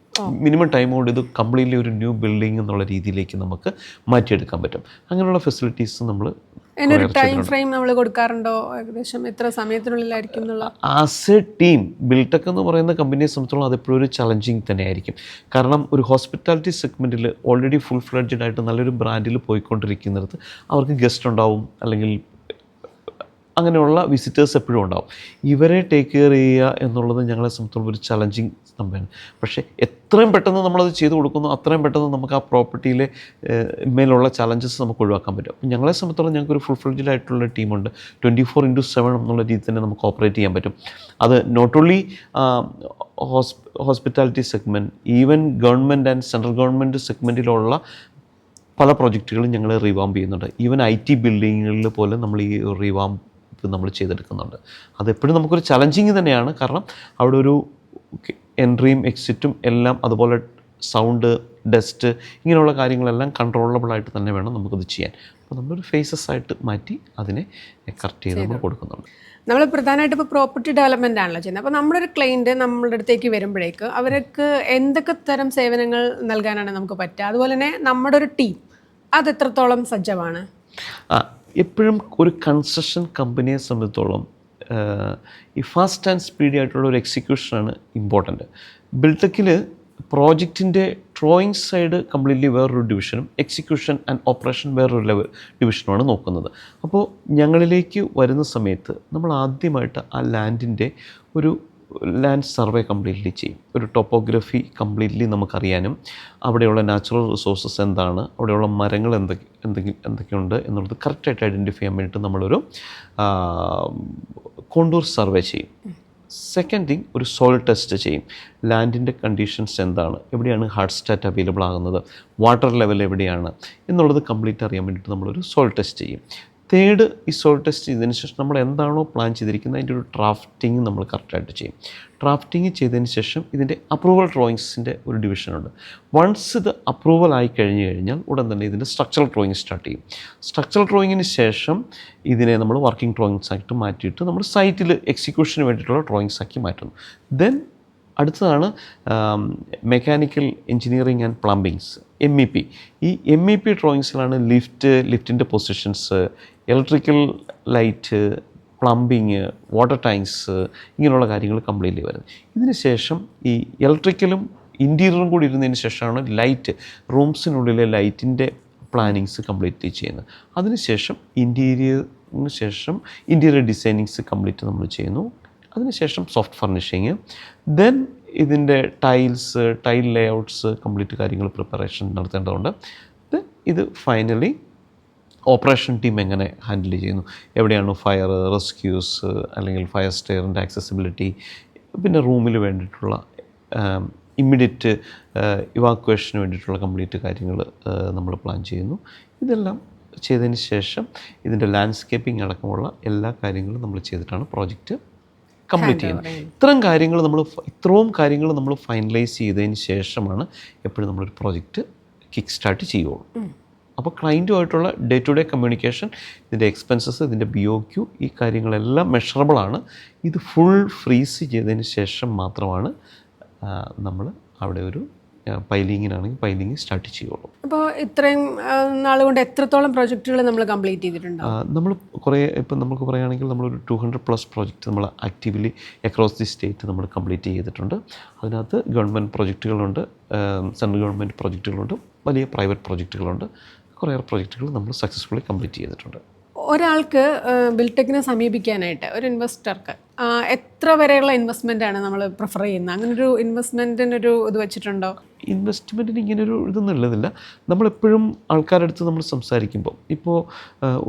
മിനിമം ടൈം കൊണ്ട് ഇത് കംപ്ലീറ്റ്ലി ഒരു ന്യൂ ബിൽഡിംഗ് എന്നുള്ള രീതിയിലേക്ക് നമുക്ക് മാറ്റിയെടുക്കാൻ പറ്റും. അങ്ങനെയുള്ള ഫെസിലിറ്റീസ് നമ്മൾ അതിനൊരു ടൈം ഫ്രെയിം നമ്മൾ കൊടുക്കാറുണ്ടോ? ഏകദേശം എത്ര സമയത്തിനുള്ളിലായിരിക്കും എന്നുള്ള? ആസ് എ ടീം ബിൽടെക് എന്ന് പറയുന്ന കമ്പനിയെ സംബന്ധിച്ചോളം അതെപ്പോഴും ഒരു ചലഞ്ചിങ് തന്നെയായിരിക്കും. കാരണം ഒരു ഹോസ്പിറ്റാലിറ്റി സെഗ്മെൻറ്റിൽ ഓൾറെഡി ഫുൾ ഫ്ലെഡ്ജഡ് ആയിട്ട് നല്ലൊരു ബ്രാൻഡിൽ പോയിക്കൊണ്ടിരിക്കുന്നിടത്ത് അവർക്ക് ഗസ്റ്റ് ഉണ്ടാവും, അല്ലെങ്കിൽ അങ്ങനെയുള്ള വിസിറ്റേഴ്സ് എപ്പോഴും ഉണ്ടാവും. ഇവരെ ടേക്ക് കെയർ ചെയ്യുക എന്നുള്ളത് ഞങ്ങളെ സംബന്ധിച്ചോളം ഒരു ചലഞ്ചിങ് സംഭവമാണ്. പക്ഷേ എത്രയും പെട്ടെന്ന് നമ്മളത് ചെയ്ത് കൊടുക്കുന്നു അത്രയും പെട്ടെന്ന് നമുക്ക് ആ പ്രോപ്പർട്ടിയിലെ മേലുള്ള ചലഞ്ചസ് നമുക്ക് ഒഴിവാക്കാൻ പറ്റും. അപ്പം ഞങ്ങളെ സംബന്ധിച്ചോളം ഞങ്ങൾക്കൊരു ഫുൾ ഫ്ലെഡ്ജഡ് ആയിട്ടുള്ള ടീമുണ്ട്. 24/7 എന്നുള്ള രീതിയിൽ തന്നെ നമുക്ക് ഓപ്പറേറ്റ് ചെയ്യാൻ പറ്റും. അത് not only hospitality segment, even government and central government സെഗ്മെൻറ്റിലുള്ള പല പ്രോജക്റ്റുകളും ഞങ്ങൾ റീവാമ്പ് ചെയ്യുന്നുണ്ട്. ഈവൻ IT ബിൽഡിങ്ങുകളിൽ പോലും നമ്മൾ ഈ റീവാമ്പ് നമ്മൾ ചെയ്തെടുക്കുന്നുണ്ട്. അതെപ്പോഴും നമുക്കൊരു ചലഞ്ചിങ് തന്നെയാണ്. കാരണം അവിടെ ഒരു എൻട്രിയും എക്സിറ്റും എല്ലാം, അതുപോലെ സൗണ്ട്, ഡസ്റ്റ്, ഇങ്ങനെയുള്ള കാര്യങ്ങളെല്ലാം കൺട്രോളബിളായിട്ട് തന്നെ വേണം നമുക്കത് ചെയ്യാൻ. അപ്പോൾ നമ്മളൊരു ഫേസസ് ആയിട്ട് മാറ്റി അതിനെ കറക്റ്റ് ചെയ്ത് നമ്മൾ കൊടുക്കുന്നുണ്ട്. നമ്മൾ പ്രധാനമായിട്ട് ഇപ്പോൾ പ്രോപ്പർട്ടി ഡെവലപ്മെൻ്റ് ആണല്ലോ ചെയ്യുന്നത്. അപ്പോൾ നമ്മളൊരു ക്ലയൻറ്റ് നമ്മളുടെ അടുത്തേക്ക് വരുമ്പോഴേക്ക് അവർക്ക് എന്തൊക്കെ തരം സേവനങ്ങൾ നൽകാനാണ് നമുക്ക് പറ്റുക? അതുപോലെ തന്നെ നമ്മുടെ ഒരു ടീം അത് എത്രത്തോളം സജ്ജമാണ്? എപ്പോഴും ഒരു കൺസ്ട്രക്ഷൻ കമ്പനിയെ സംബന്ധിച്ചോളം ഈ ഫാസ്റ്റ് ആൻഡ് സ്പീഡി ആയിട്ടുള്ള ഒരു എക്സിക്യൂഷനാണ് ഇമ്പോർട്ടൻറ്റ്. ബിൽടെക്കിൽ പ്രോജക്റ്റിൻ്റെ ഡ്രോയിങ് സൈഡ് കംപ്ലീറ്റ്ലി വേറൊരു ഡിവിഷനും എക്സിക്യൂഷൻ ആൻഡ് ഓപ്പറേഷൻ വേറൊരു ഡിവിഷനുമാണ് നോക്കുന്നത്. അപ്പോൾ ഞങ്ങളിലേക്ക് വരുന്ന സമയത്ത് നമ്മൾ ആദ്യമായിട്ട് ആ ലാൻഡിൻ്റെ ഒരു ലാൻഡ് സർവേ കംപ്ലീറ്റ്ലി ചെയ്യും. ഒരു ടോപ്പോഗ്രഫി കംപ്ലീറ്റ്ലി നമുക്കറിയാനും അവിടെയുള്ള നാച്ചുറൽ റിസോഴ്സസ് എന്താണ്, അവിടെയുള്ള മരങ്ങൾ എന്തൊക്കെയുണ്ട് എന്നുള്ളത് കറക്റ്റായിട്ട് ഐഡൻറ്റിഫൈ ചെയ്യാൻ വേണ്ടിയിട്ട് നമ്മളൊരു കോണ്ടൂർ സർവേ ചെയ്യും. സെക്കൻഡ് തിങ്, ഒരു സോയിൽ ടെസ്റ്റ് ചെയ്യും. ലാൻഡിൻ്റെ കണ്ടീഷൻസ് എന്താണ്, എവിടെയാണ് ഹാർഡ് സ്റ്റാറ്റ് അവൈലബിൾ ആകുന്നത്, വാട്ടർ ലെവൽ എവിടെയാണ് എന്നുള്ളത് കംപ്ലീറ്റ് അറിയാൻ വേണ്ടിയിട്ട് നമ്മളൊരു സോയിൽ ടെസ്റ്റ് ചെയ്യും. തേർഡ്, ഈ സോയിൽ ടെസ്റ്റ് ചെയ്തതിന് ശേഷം നമ്മൾ എന്താണോ പ്ലാൻ ചെയ്തിരിക്കുന്നത് അതിൻ്റെ ഒരു ഡ്രാഫ്റ്റിംഗ് നമ്മൾ കറക്റ്റായിട്ട് ചെയ്യും. ഡ്രാഫ്റ്റിംഗ് ചെയ്തതിന് ശേഷം ഇതിൻ്റെ അപ്രൂവൽ ഡ്രോയിങ്സിൻ്റെ ഒരു ഡിവിഷനുണ്ട്. വൺസ് ഇത് അപ്രൂവൽ ആയി കഴിഞ്ഞാൽ ഉടൻ തന്നെ ഇതിൻ്റെ സ്ട്രക്ചറൽ ഡ്രോയിങ് സ്റ്റാർട്ട് ചെയ്യും. സ്ട്രക്ചറൽ ഡ്രോയിങ്ങിന് ശേഷം ഇതിനെ നമ്മൾ വർക്കിംഗ് ഡ്രോയിങ്സ് ആയിട്ട് മാറ്റിയിട്ട് നമ്മൾ സൈറ്റിൽ എക്സിക്യൂഷന് വേണ്ടിയിട്ടുള്ള ഡ്രോയിങ്സ് ആക്കി മാറ്റുന്നു. ദെൻ അടുത്തതാണ് mechanical engineering and plumbings, MEP. ഈ MEP ഡ്രോയിങ്സിലാണ് ലിഫ്റ്റിൻ്റെ positions, electrical light, plumbing, water tanks, ഇങ്ങനെയുള്ള കാര്യങ്ങൾ കംപ്ലീറ്റ്ലി വരുന്നത്. ഇതിന് ശേഷം ഈ ഇലക്ട്രിക്കലും ഇൻറ്റീരിയറും കൂടി ഇരുന്നതിന് ശേഷമാണ് ലൈറ്റ്, റൂംസിനുള്ളിലെ ലൈറ്റിൻ്റെ പ്ലാനിങ്സ് കംപ്ലീറ്റ് ചെയ്യുന്നത്. അതിനുശേഷം ഇൻറ്റീരിയർ ഡിസൈനിങ്സ് കംപ്ലീറ്റ് നമ്മൾ ചെയ്യുന്നു. അതിനുശേഷം സോഫ്റ്റ് ഫർണിഷിങ്, ദെൻ ഇതിൻ്റെ ടൈൽ ലേഔട്ട്സ് കംപ്ലീറ്റ് കാര്യങ്ങൾ പ്രിപ്പറേഷൻ നടത്തേണ്ടതുണ്ട്. ഇത് ഫൈനലി ഓപ്പറേഷൻ ടീം എങ്ങനെ ഹാൻഡിൽ ചെയ്യുന്നു, എവിടെയാണ് ഫയർ റെസ്ക്യൂസ് അല്ലെങ്കിൽ ഫയർ സ്റ്റെയറിൻ്റെ ആക്സസിബിലിറ്റി, പിന്നെ റൂമിൽ വേണ്ടിയിട്ടുള്ള ഇമ്മീഡിയറ്റ് ഇവാക്വേഷന് വേണ്ടിയിട്ടുള്ള കംപ്ലീറ്റ് കാര്യങ്ങൾ നമ്മൾ പ്ലാൻ ചെയ്യുന്നു. ഇതെല്ലാം ചെയ്തതിന് ശേഷം ഇതിൻ്റെ ലാൻഡ്സ്കേപ്പിംഗ് അടക്കമുള്ള എല്ലാ കാര്യങ്ങളും നമ്മൾ ചെയ്തിട്ടാണ് പ്രോജക്റ്റ് കംപ്ലീറ്റ് ചെയ്യുന്നത്. ഇത്രയും കാര്യങ്ങൾ നമ്മൾ ഫൈനലൈസ് ചെയ്തതിന് ശേഷമാണ് എപ്പോഴും നമ്മളൊരു പ്രോജക്റ്റ് കിക്ക് സ്റ്റാർട്ട് ചെയ്യുള്ളൂ. അപ്പോൾ ക്ലയൻറ്റുമായിട്ടുള്ള ഡേ ടു ഡേ കമ്മ്യൂണിക്കേഷൻ, ഇതിൻ്റെ എക്സ്പെൻസസ്, ഇതിൻ്റെ BOQ, ഈ കാര്യങ്ങളെല്ലാം മെഷറബിളാണ്. ഇത് ഫുൾ ഫ്രീസ് ചെയ്തതിന് ശേഷം മാത്രമാണ് നമ്മൾ അവിടെ ഒരു പൈലിങ്ങിനാണെങ്കിൽ പൈലിങ് സ്റ്റാർട്ട് ചെയ്യുള്ളൂ. അപ്പോൾ ഇത്രയും നാളുകൊണ്ട് എത്രത്തോളം പ്രോജക്റ്റുകൾ നമ്മൾ കംപ്ലീറ്റ് ചെയ്തിട്ടുണ്ടോ? നമ്മൾ കുറേ, ഇപ്പം നമുക്ക് പറയുകയാണെങ്കിൽ നമ്മളൊരു 200+ പ്രോജക്റ്റ് നമ്മൾ ആക്റ്റീവ്ലി അക്രോസ് ദി സ്റ്റേറ്റ് നമ്മൾ കംപ്ലീറ്റ് ചെയ്തിട്ടുണ്ട്. അതിനകത്ത് ഗവൺമെൻറ് പ്രോജക്റ്റുകളുണ്ട്, സെൻട്രൽ ഗവൺമെൻറ് പ്രോജക്റ്റുകളുണ്ട്, വലിയ പ്രൈവറ്റ് പ്രോജക്റ്റുകളുണ്ട്. കുറേയേറെ പ്രോജക്റ്റുകൾ നമ്മൾ സക്സസ്ഫുള്ളി കംപ്ലീറ്റ് ചെയ്തിട്ടുണ്ട്. ഒരാൾക്ക് ബിൽടെക്കിനെ സമീപിക്കാനായിട്ട്, ഒരു ഇൻവെസ്റ്റർക്ക് എത്ര വരെയുള്ള ഇൻവെസ്റ്റ്മെൻറ്റാണ് നമ്മൾ പ്രിഫർ ചെയ്യുന്നത്? അങ്ങനൊരു ഇൻവെസ്റ്റ്മെൻറ്റിനൊരു ഇത് വെച്ചിട്ടുണ്ടോ? ഇൻവെസ്റ്റ്മെൻറ്റിന് ഇങ്ങനൊരു ഇതൊന്നും ഉള്ളതില്ല. നമ്മളെപ്പോഴും ആൾക്കാരുടെ അടുത്ത് നമ്മൾ സംസാരിക്കുമ്പോൾ, ഇപ്പോൾ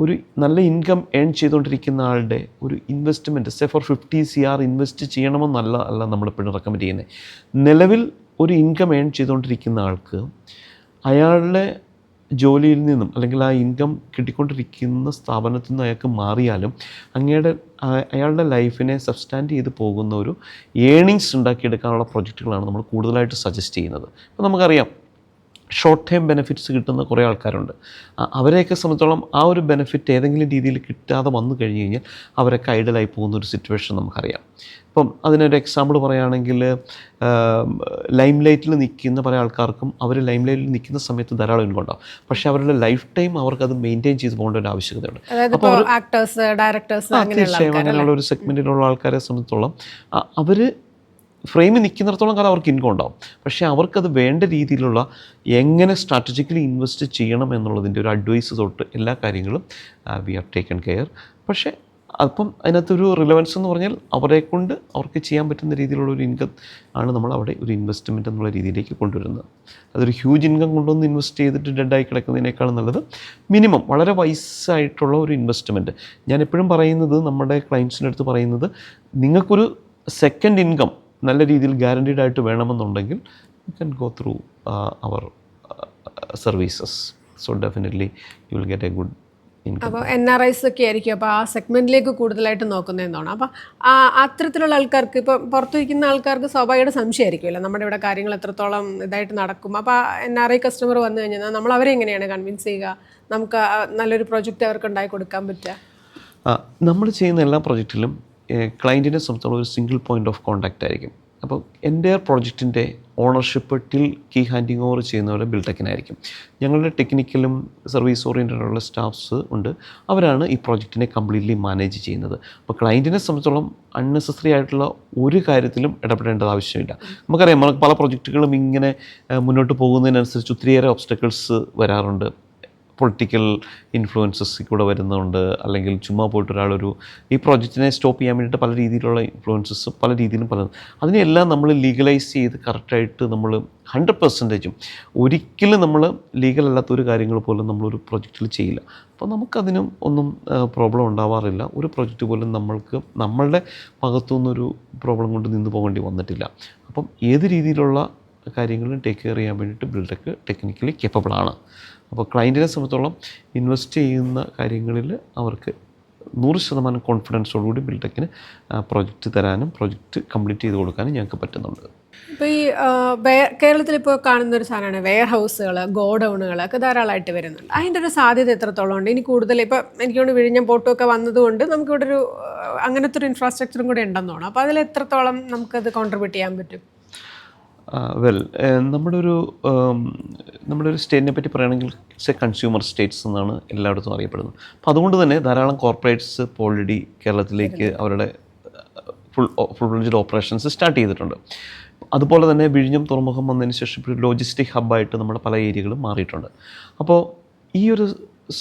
ഒരു നല്ല ഇൻകം ഏൺ ചെയ്തുകൊണ്ടിരിക്കുന്ന ആളുടെ ഒരു investment say for 50 CR invest ചെയ്യണമെന്നല്ല നമ്മളെപ്പോഴും റെക്കമെൻഡ് ചെയ്യുന്നത്. നിലവിൽ ഒരു ഇൻകം ഏൺ ചെയ്തുകൊണ്ടിരിക്കുന്ന ആൾക്ക് അയാളുടെ ജോലിയിൽ നിന്നും അല്ലെങ്കിൽ ആ ഇൻകം കിട്ടിക്കൊണ്ടിരിക്കുന്ന സ്ഥാപനത്തിൽ നിന്ന് അയാൾക്ക് മാറിയാലും അയാളുടെ ലൈഫിനെ സബ്സ്റ്റാൻഡ് ചെയ്ത് പോകുന്ന ഒരു ഏണിങ്സ് ഉണ്ടാക്കിയെടുക്കാനുള്ള പ്രൊജക്റ്റുകളാണ് നമ്മൾ കൂടുതലായിട്ട് സജസ്റ്റ് ചെയ്യുന്നത്. അപ്പോൾ നമുക്കറിയാം ഷോർട്ട് ടൈം ബെനിഫിറ്റ്സ് കിട്ടുന്ന കുറേ ആൾക്കാരുണ്ട്. അവരെയൊക്കെ സംബന്ധിച്ചോളം ആ ഒരു ബെനിഫിറ്റ് ഏതെങ്കിലും രീതിയിൽ കിട്ടാതെ വന്നു കഴിഞ്ഞ് കഴിഞ്ഞാൽ അവരൊക്കെ ഐഡലായി പോകുന്നൊരു സിറ്റുവേഷൻ നമുക്കറിയാം. ഇപ്പം അതിനൊരു എക്സാമ്പിൾ പറയുകയാണെങ്കിൽ, ലൈം ലൈറ്റിൽ നിൽക്കുന്ന പല ആൾക്കാർക്കും അവർ ലൈം ലൈറ്റിൽ നിൽക്കുന്ന സമയത്ത് ധാരാളം ഇൻകം ഉണ്ടാവും. പക്ഷേ അവരുടെ ലൈഫ് ടൈം അവർക്കത് മെയിൻറ്റെയിൻ ചെയ്ത് പോകേണ്ട ഒരു ആവശ്യകതയുണ്ട്. അപ്പോൾ ആക്ടേഴ്സ്, ഡയറക്ടേഴ്സ്, തീർച്ചയായും അങ്ങനെയുള്ള ഒരു സെഗ്മെൻറ്റിലുള്ള ആൾക്കാരെ സംബന്ധിച്ചോളം അവർ ഫ്രെയിമിൽ നിൽക്കുന്നിടത്തോളം കാലം അവർക്ക് ഇൻകം ഉണ്ടാവും. പക്ഷേ അവർക്കത് വേണ്ട രീതിയിലുള്ള എങ്ങനെ സ്ട്രാറ്റജിക്കലി ഇൻവെസ്റ്റ് ചെയ്യണം എന്നുള്ളതിൻ്റെ ഒരു അഡ്വൈസ് തൊട്ട് എല്ലാ കാര്യങ്ങളും വി ആർ ടേക്കൺ കെയർ. പക്ഷേ അപ്പം അതിനകത്തൊരു റിലവൻസ് എന്ന് പറഞ്ഞാൽ അവർക്ക് ചെയ്യാൻ പറ്റുന്ന രീതിയിലുള്ള ഒരു ഇൻകം ആണ് നമ്മൾ അവിടെ ഒരു ഇൻവെസ്റ്റ്മെൻറ്റ് എന്നുള്ള രീതിയിലേക്ക് കൊണ്ടുവരുന്നത്. അതൊരു ഹ്യൂജ് ഇൻകം കൊണ്ടുവന്ന് ഇൻവെസ്റ്റ് ചെയ്തിട്ട് ഡെഡായി കിടക്കുന്നതിനേക്കാളും നല്ലത് മിനിമം വളരെ വൈസായിട്ടുള്ള ഒരു ഇൻവെസ്റ്റ്മെൻറ്റ്. ഞാൻ എപ്പോഴും പറയുന്നത്, നമ്മുടെ ക്ലയൻസിൻ്റെ അടുത്ത് പറയുന്നത്, നിങ്ങൾക്കൊരു സെക്കൻഡ് ഇൻകം നല്ല രീതിയിൽ ഗ്യാരണ്ടീഡ് ആയിട്ട് വേണമെന്നുണ്ടെങ്കിൽ you can go through our services. So definitely you will get a good income. അപ്പോൾ NRIs ഒക്കെ ആയിരിക്കും അപ്പോൾ ആ സെഗ്മെൻറ്റിലേക്ക് കൂടുതലായിട്ട് നോക്കുന്നതെന്നാണ്. അപ്പോൾ അത്തരത്തിലുള്ള ആൾക്കാർക്ക്, ഇപ്പോൾ പുറത്തിരിക്കുന്ന ആൾക്കാർക്ക് സ്വാഭാവികമായിട്ട് സംശയമായിരിക്കുമല്ലോ നമ്മുടെ ഇവിടെ കാര്യങ്ങൾ എത്രത്തോളം ഇതായിട്ട് നടക്കും. അപ്പോൾ NRI കസ്റ്റമർ വന്നു കഴിഞ്ഞാൽ നമ്മൾ അവരെ എങ്ങനെയാണ് കൺവിൻസ് ചെയ്യുക, നമുക്ക് നല്ലൊരു പ്രോജക്റ്റ് അവർക്ക് ഉണ്ടാക്കി കൊടുക്കാൻ പറ്റുക? നമ്മൾ ചെയ്യുന്ന എല്ലാ പ്രോജക്റ്റിലും ക്ലയൻറ്റിനെ സംബന്ധിച്ചുള്ള ഒരു സിംഗിൾ പോയിൻ്റ് ഓഫ് കോൺടാക്റ്റ് ആയിരിക്കും. അപ്പോൾ എൻ്റെ പ്രോജക്റ്റിൻ്റെ ownership till key handing over ചെയ്യുന്നവരെ ബിൽടെക്കിനായിരിക്കും. ഞങ്ങളുടെ ടെക്നിക്കലും സർവീസ് ഓറിയൻറ്റഡുള്ള സ്റ്റാഫ്സ് ഉണ്ട്. അവരാണ് ഈ പ്രോജക്റ്റിനെ കംപ്ലീറ്റ്ലി മാനേജ് ചെയ്യുന്നത്. അപ്പോൾ ക്ലയൻറ്റിനെ സംബന്ധിച്ചോളം അൺനെസസറി ആയിട്ടുള്ള ഒരു കാര്യത്തിലും ഇടപെടേണ്ടത് ആവശ്യമില്ല. നമുക്കറിയാം പല പ്രൊജക്റ്റുകളും ഇങ്ങനെ മുന്നോട്ട് പോകുന്നതിനനുസരിച്ച് ഒത്തിരിയേറെ ഒബ്സ്റ്റക്കിൾസ് വരാറുണ്ട്. പൊളിറ്റിക്കൽ ഇൻഫ്ലുവൻസസ് കൂടെ വരുന്നുണ്ട്, അല്ലെങ്കിൽ ചുമ്മാ പോയിട്ട് ഒരാളൊരു ഈ പ്രോജക്റ്റിനെ സ്റ്റോപ്പ് ചെയ്യാൻ വേണ്ടിയിട്ട് പല രീതിയിലുള്ള ഇൻഫ്ലുവൻസസ് പല രീതിയിലും അതിനെല്ലാം നമ്മൾ ലീഗലൈസ് ചെയ്ത് കറക്റ്റായിട്ട് നമ്മൾ 100% ഒരിക്കലും നമ്മൾ ലീഗൽ അല്ലാത്തൊരു കാര്യങ്ങൾ പോലും നമ്മളൊരു പ്രൊജക്റ്റിൽ ചെയ്യില്ല. അപ്പോൾ നമുക്കതിനും ഒന്നും പ്രോബ്ലം ഉണ്ടാവാറില്ല. ഒരു പ്രൊജക്റ്റ് പോലും നമ്മളുടെ ഭാഗത്തുനിന്നൊരു പ്രോബ്ലം കൊണ്ട് നിന്ന് പോകേണ്ടി വന്നിട്ടില്ല. അപ്പം ഏത് രീതിയിലുള്ള കാര്യങ്ങളും ടേക്ക് കെയർ ചെയ്യാൻ വേണ്ടിയിട്ട് ബിൽടെക്ക് ടെക്നിക്കലി കേപ്പബിളാണ്. അപ്പോൾ ക്ലയൻറ്റിനെ സംബന്ധിച്ചോളം ഇൻവെസ്റ്റ് ചെയ്യുന്ന കാര്യങ്ങളിൽ അവർക്ക് 100% കോൺഫിഡൻസോടുകൂടി ബിൽടെക്കിന് പ്രോജക്റ്റ് തരാനും പ്രോജക്റ്റ് കംപ്ലീറ്റ് ചെയ്ത് കൊടുക്കാനും ഞങ്ങൾക്ക് പറ്റുന്നുണ്ട്. ഇപ്പോൾ ഈ കേരളത്തിലിപ്പോൾ കാണുന്നൊരു സാധനമാണ് വെയർ ഹൗസുകൾ, ഗോഡൗണുകൾ ഒക്കെ ധാരാളമായിട്ട് വരുന്നുണ്ട്. അതിൻ്റെ ഒരു സാധ്യത എത്രത്തോളം ഉണ്ട്? ഇനി കൂടുതൽ ഇപ്പോൾ എനിക്കൊണ്ട് വിഴിഞ്ഞം പോർട്ടുമൊക്കെ വന്നതുകൊണ്ട് നമുക്കിവിടെ ഒരു അങ്ങനത്തെ ഒരു ഇൻഫ്രാസ്ട്രക്ചറും കൂടെ ഉണ്ടെന്ന് തോന്നുന്നു. അപ്പോൾ അതിൽ എത്രത്തോളം നമുക്കത് കോൺട്രിബ്യൂട്ട് ചെയ്യാൻ പറ്റും? നമ്മുടെ ഒരു സ്റ്റേറ്റിനെ പറ്റി പറയുകയാണെങ്കിൽ ഇറ്റ്സ് എ കൺസ്യൂമർ സ്റ്റേറ്റ്സ് എന്നാണ് എല്ലായിടത്തും അറിയപ്പെടുന്നത്. അപ്പോൾ അതുകൊണ്ട് തന്നെ ധാരാളം കോർപ്പറേറ്റ്സ് ഇപ്പോൾ ഓൾറെഡി കേരളത്തിലേക്ക് അവരുടെ ഫുൾ ഫ്ലെഡ്ജ്ഡ് ഓപ്പറേഷൻസ് സ്റ്റാർട്ട് ചെയ്തിട്ടുണ്ട്. അതുപോലെ തന്നെ വിഴിഞ്ഞം തുറമുഖം വന്നതിന് ശേഷം ഇപ്പോൾ ലോജിസ്റ്റിക് ഹബ്ബായിട്ട് നമ്മുടെ പല ഏരിയകളും മാറിയിട്ടുണ്ട്. അപ്പോൾ ഈ ഒരു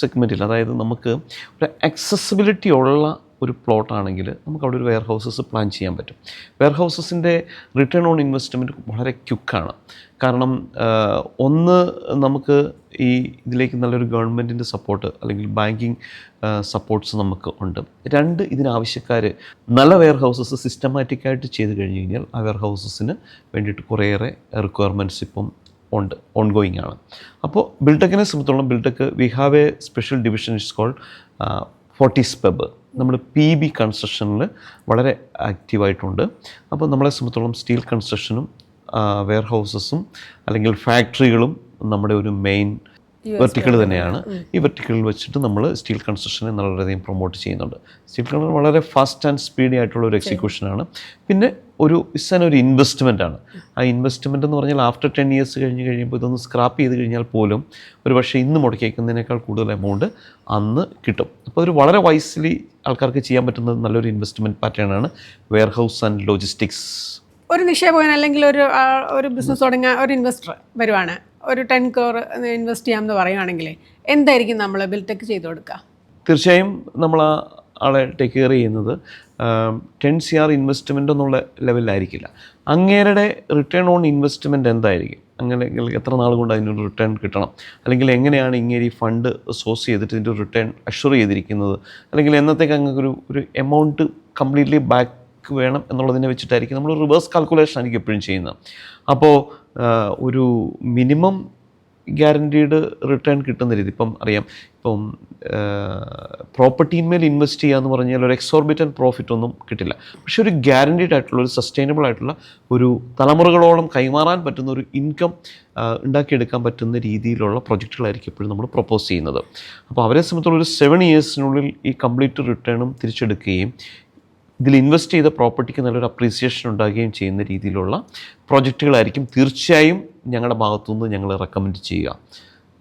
സെഗ്മെൻറ്റിൽ, അതായത് നമുക്ക് ഒരു അക്സസിബിലിറ്റി ഉള്ള ഒരു പ്ലോട്ടാണെങ്കിൽ നമുക്ക് അവിടെ ഒരു വെയർ ഹൗസസ് പ്ലാൻ ചെയ്യാൻ പറ്റും. വെയർ ഹൗസസിൻ്റെ റിട്ടേൺ ഓൺ ഇൻവെസ്റ്റ്മെൻറ്റ് വളരെ ക്വിക്കാണ്. കാരണം ഒന്ന്, നമുക്ക് ഈ ഇതിലേക്ക് നല്ലൊരു ഗവൺമെൻറ്റിൻ്റെ സപ്പോർട്ട് അല്ലെങ്കിൽ ബാങ്കിങ് സപ്പോർട്ട്സ് നമുക്ക് ഉണ്ട്. രണ്ട്, ഇതിനാവശ്യക്കാർ നല്ല വെയർ ഹൗസസ് സിസ്റ്റമാറ്റിക്കായിട്ട് ചെയ്ത് കഴിഞ്ഞ് കഴിഞ്ഞാൽ ആ വെയർ ഹൗസസിന് വേണ്ടിയിട്ട് കുറേയേറെ റിക്വയർമെൻറ്റ്സ് ഇപ്പം ഉണ്ട്, ഓൺഗോയിങ് ആണ്. അപ്പോൾ ബിൽടെക്കിനെ സംബന്ധിച്ചോളം Biltech we have a special division it's called Fortis PEB. നമ്മൾ PB കൺസ്ട്രക്ഷനിൽ വളരെ ആക്റ്റീവായിട്ടുണ്ട്. അപ്പോൾ നമ്മളെ സംബന്ധിച്ചോളം സ്റ്റീൽ കൺസ്ട്രക്ഷനും വെയർ ഹൗസസും അല്ലെങ്കിൽ ഫാക്ടറികളും നമ്മുടെ ഒരു മെയിൻ വെർട്ടിക്കൽ തന്നെയാണ്. ഈ വെർട്ടിക്കലിൽ വെച്ചിട്ട് നമ്മൾ സ്റ്റീൽ കൺസ്ട്രക്ഷനെ വളരെയധികം പ്രൊമോട്ട് ചെയ്യുന്നുണ്ട്. സ്റ്റീൽ കൺസ്ട്രക്ഷൻ വളരെ ഫാസ്റ്റ് ആൻഡ് സ്പീഡി ആയിട്ടുള്ള ഒരു എക്സിക്യൂഷനാണ്. പിന്നെ ഒരു ഇൻവെസ്റ്റ്മെൻ്റ് ആണ്. ആ ഇൻവെസ്റ്റ്മെൻ്റ് എന്ന് പറഞ്ഞാൽ ആഫ്റ്റർ 10 years കഴിഞ്ഞ് കഴിയുമ്പോൾ ഇതൊന്ന് സ്ക്രാപ്പ് ചെയ്ത് കഴിഞ്ഞാൽ പോലും ഒരു പക്ഷേ ഇന്ന് മുടക്കിയേക്കുന്നതിനേക്കാൾ കൂടുതൽ എമൗണ്ട് അന്ന് കിട്ടും. അപ്പോൾ ഒരു വളരെ വൈസ്ലി ആൾക്കാർക്ക് ചെയ്യാൻ പറ്റുന്ന നല്ലൊരു ഇൻവെസ്റ്റ്മെൻറ്റ് പാറ്റേണാണ് വെയർ ഹൗസ് ആൻഡ് ലോജിസ്റ്റിക്സ്. ഒരു നിക്ഷേപകൻ അല്ലെങ്കിൽ ഒരു ബിസിനസ് തുടങ്ങിയ ഒരു ഇൻവെസ്റ്റർ വരുവാണ്, ഒരു 10 crore ഇൻവെസ്റ്റ് ചെയ്യാമെന്ന് പറയുകയാണെങ്കിൽ എന്തായിരിക്കും നമ്മൾ ബിൽടെക്ക് ചെയ്ത് കൊടുക്കുക? തീർച്ചയായും നമ്മൾ ആ ആളെ ടേക്ക് കെയർ ചെയ്യുന്നത് 10 CR ഇൻവെസ്റ്റ്മെൻ്റ് എന്നുള്ള ലെവലിലായിരിക്കില്ല. അങ്ങേരുടെ റിട്ടേൺ ഓൺ ഇൻവെസ്റ്റ്മെൻറ്റ് എന്തായിരിക്കും, അങ്ങനെ എത്ര നാൾ കൊണ്ട് അതിനൊരു റിട്ടേൺ കിട്ടണം, അല്ലെങ്കിൽ എങ്ങനെയാണ് ഇങ്ങനെ ഈ ഫണ്ട് സോഴ്സ് ചെയ്തിട്ട് ഇതിൻ്റെ ഒരു റിട്ടേൺ അഷ്വർ ചെയ്തിരിക്കുന്നത്, അല്ലെങ്കിൽ എന്നത്തേക്ക് അങ്ങനെ ഒരു എമൗണ്ട് കംപ്ലീറ്റ്ലി ബാക്ക് വേണം എന്നുള്ളതിനെ വെച്ചിട്ടായിരിക്കും നമ്മൾ റിവേഴ്സ് കാൽക്കുലേഷൻ ആയിരിക്കും എപ്പോഴും ചെയ്യുന്നത്. അപ്പോൾ ഒരു മിനിമം ഗ്യാരണ്ടീഡ് റിട്ടേൺ കിട്ടുന്ന രീതി ഇപ്പം അറിയാം. ഇപ്പം പ്രോപ്പർട്ടിന്മേൽ ഇൻവെസ്റ്റ് ചെയ്യുക എന്ന് പറഞ്ഞാൽ ഒരു എക്സോർബിറ്റൻ പ്രോഫിറ്റ് ഒന്നും കിട്ടില്ല. പക്ഷെ ഒരു ഗ്യാരണ്ടീഡ് ആയിട്ടുള്ള ഒരു സസ്റ്റൈനബിൾ ആയിട്ടുള്ള ഒരു തലമുറകളോളം കൈമാറാൻ പറ്റുന്ന ഒരു ഇൻകം ഉണ്ടാക്കിയെടുക്കാൻ പറ്റുന്ന രീതിയിലുള്ള പ്രൊജക്റ്റുകളായിരിക്കും എപ്പോഴും നമ്മൾ പ്രൊപ്പോസ് ചെയ്യുന്നത്. അപ്പോൾ അവരെ സംബന്ധിച്ചുള്ള ഒരു 7 yearsനുള്ളിൽ ഈ കംപ്ലീറ്റ് റിട്ടേണും തിരിച്ചെടുക്കുകയും ഇതിൽ ഇൻവെസ്റ്റ് ചെയ്ത പ്രോപ്പർട്ടിക്ക് നല്ലൊരു അപ്രീസിയേഷൻ ഉണ്ടാകുകയും ചെയ്യുന്ന രീതിയിലുള്ള പ്രോജക്റ്റുകളായിരിക്കും തീർച്ചയായും ഞങ്ങളുടെ ഭാഗത്തുനിന്ന് ഞങ്ങൾ റെക്കമെൻഡ് ചെയ്യുക.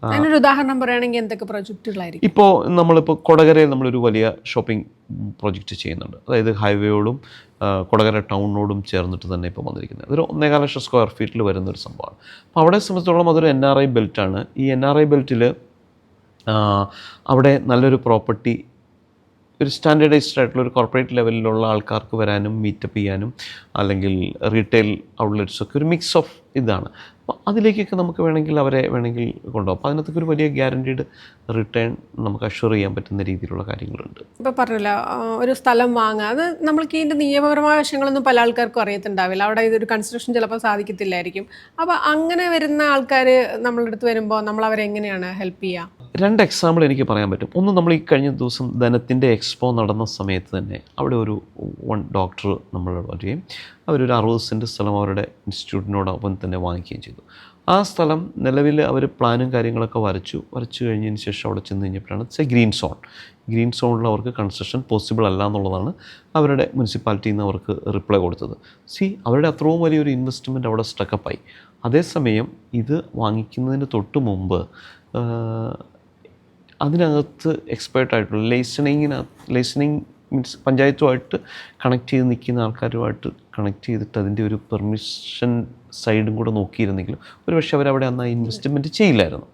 അതിനൊരു ഉദാഹരണം പറയുകയാണെങ്കിൽ എന്തൊക്കെ പ്രോജക്റ്റുകളായിരിക്കും? ഇപ്പോൾ നമ്മളിപ്പോൾ കൊടകരയിൽ നമ്മളൊരു വലിയ ഷോപ്പിംഗ് പ്രോജക്റ്റ് ചെയ്യുന്നുണ്ട്. അതായത് ഹൈവേയോടും കൊടകര ടൗണിനോടും ചേർന്നിട്ട് തന്നെ ഇപ്പോൾ വന്നിരിക്കുന്നത്. അതൊരു 1.25 ലക്ഷം സ്ക്വയർ ഫീറ്റിൽ വരുന്നൊരു സംഭവമാണ്. അപ്പോൾ അവിടെ സംബന്ധിച്ചിടത്തോളം അതൊരു NRI ബെൽറ്റാണ്. ഈ NRI ബെൽറ്റിൽ അവിടെ നല്ലൊരു പ്രോപ്പർട്ടി ഒരു സ്റ്റാൻഡേർഡൈസ്ഡ് ആയിട്ടുള്ള ഒരു കോർപ്പറേറ്റ് ലെവലിലുള്ള ആൾക്കാർക്ക് വരാനും മീറ്റപ്പ് ചെയ്യാനും അല്ലെങ്കിൽ റീറ്റെയിൽ ഔട്ട്ലെറ്റ്സൊക്കെ ഒരു മിക്സ് ഓഫ് ഇതാണ്. അപ്പോൾ അതിലേക്കൊക്കെ നമുക്ക് അവരെ വേണമെങ്കിൽ കൊണ്ടുപോകും. അപ്പോൾ അതിനകത്തൊക്കെ ഒരു വലിയ ഗ്യാരണ്ടീഡ് റിട്ടേൺ നമുക്ക് അഷ്വർ ചെയ്യാൻ പറ്റുന്ന രീതിയിലുള്ള കാര്യങ്ങളുണ്ട്. ഇപ്പോൾ പറഞ്ഞല്ലോ, ഒരു സ്ഥലം വാങ്ങുക, അത് നമ്മൾക്ക് ഇതിൻ്റെ നിയമപരമായ വശങ്ങളൊന്നും പല ആൾക്കാർക്കും അറിയത്തുണ്ടാവില്ല. അവിടെ ഇതൊരു കൺസ്ട്രക്ഷൻ ചിലപ്പോൾ സാധിക്കത്തില്ലായിരിക്കും. അപ്പോൾ അങ്ങനെ വരുന്ന ആൾക്കാർ നമ്മളുടെ അടുത്ത് വരുമ്പോൾ നമ്മൾ അവരെ എങ്ങനെയാണ് ഹെൽപ്പ് ചെയ്യുക? 2 എക്സാമ്പിൾ എനിക്ക് പറയാൻ പറ്റും. ഒന്ന്, നമ്മൾ ഈ കഴിഞ്ഞ ദിവസം ധനത്തിൻ്റെ എക്സ്പോ നടന്ന സമയത്ത് തന്നെ അവിടെ ഒരു ഡോക്ടർ നമ്മൾ വരികയും അവരൊരു 60 സെൻറ്റ് സ്ഥലം അവരുടെ ഇൻസ്റ്റിറ്റ്യൂട്ടിനോടൊപ്പം തന്നെ വാങ്ങിക്കുകയും ചെയ്തു. ആ സ്ഥലം നിലവിൽ അവർ പ്ലാനും കാര്യങ്ങളൊക്കെ വരച്ചു കഴിഞ്ഞതിന് ശേഷം അവിടെ ചെന്ന് കഴിഞ്ഞപ്പോഴാണ് ഇറ്റ്സ് എ ഗ്രീൻ സോണിൽ അവർക്ക് കൺസ്ട്രക്ഷൻ പോസിബിൾ അല്ല എന്നുള്ളതാണ് അവരുടെ മുനിസിപ്പാലിറ്റിയിൽ നിന്ന് അവർക്ക് റിപ്ലൈ കൊടുത്തത്. അവരുടെ അത്രയും വലിയൊരു ഇൻവെസ്റ്റ്മെൻറ്റ് അവിടെ സ്റ്റക്കപ്പായി. അതേസമയം ഇത് വാങ്ങിക്കുന്നതിന് തൊട്ട് മുമ്പ് അതിനകത്ത് എക്സ്പേർട്ടായിട്ടുള്ള ലൈസനിങ് മീൻസ് പഞ്ചായത്തുമായിട്ട് കണക്ട് ചെയ്ത് നിൽക്കുന്ന ആൾക്കാരുമായിട്ട് കണക്ട് ചെയ്തിട്ട് അതിൻ്റെ ഒരു പെർമിഷൻ സൈഡും കൂടെ നോക്കിയിരുന്നെങ്കിലും ഒരുപക്ഷെ അവരവിടെ അന്ന് ഇൻവെസ്റ്റ്മെൻറ്റ് ചെയ്യില്ലായിരുന്നു.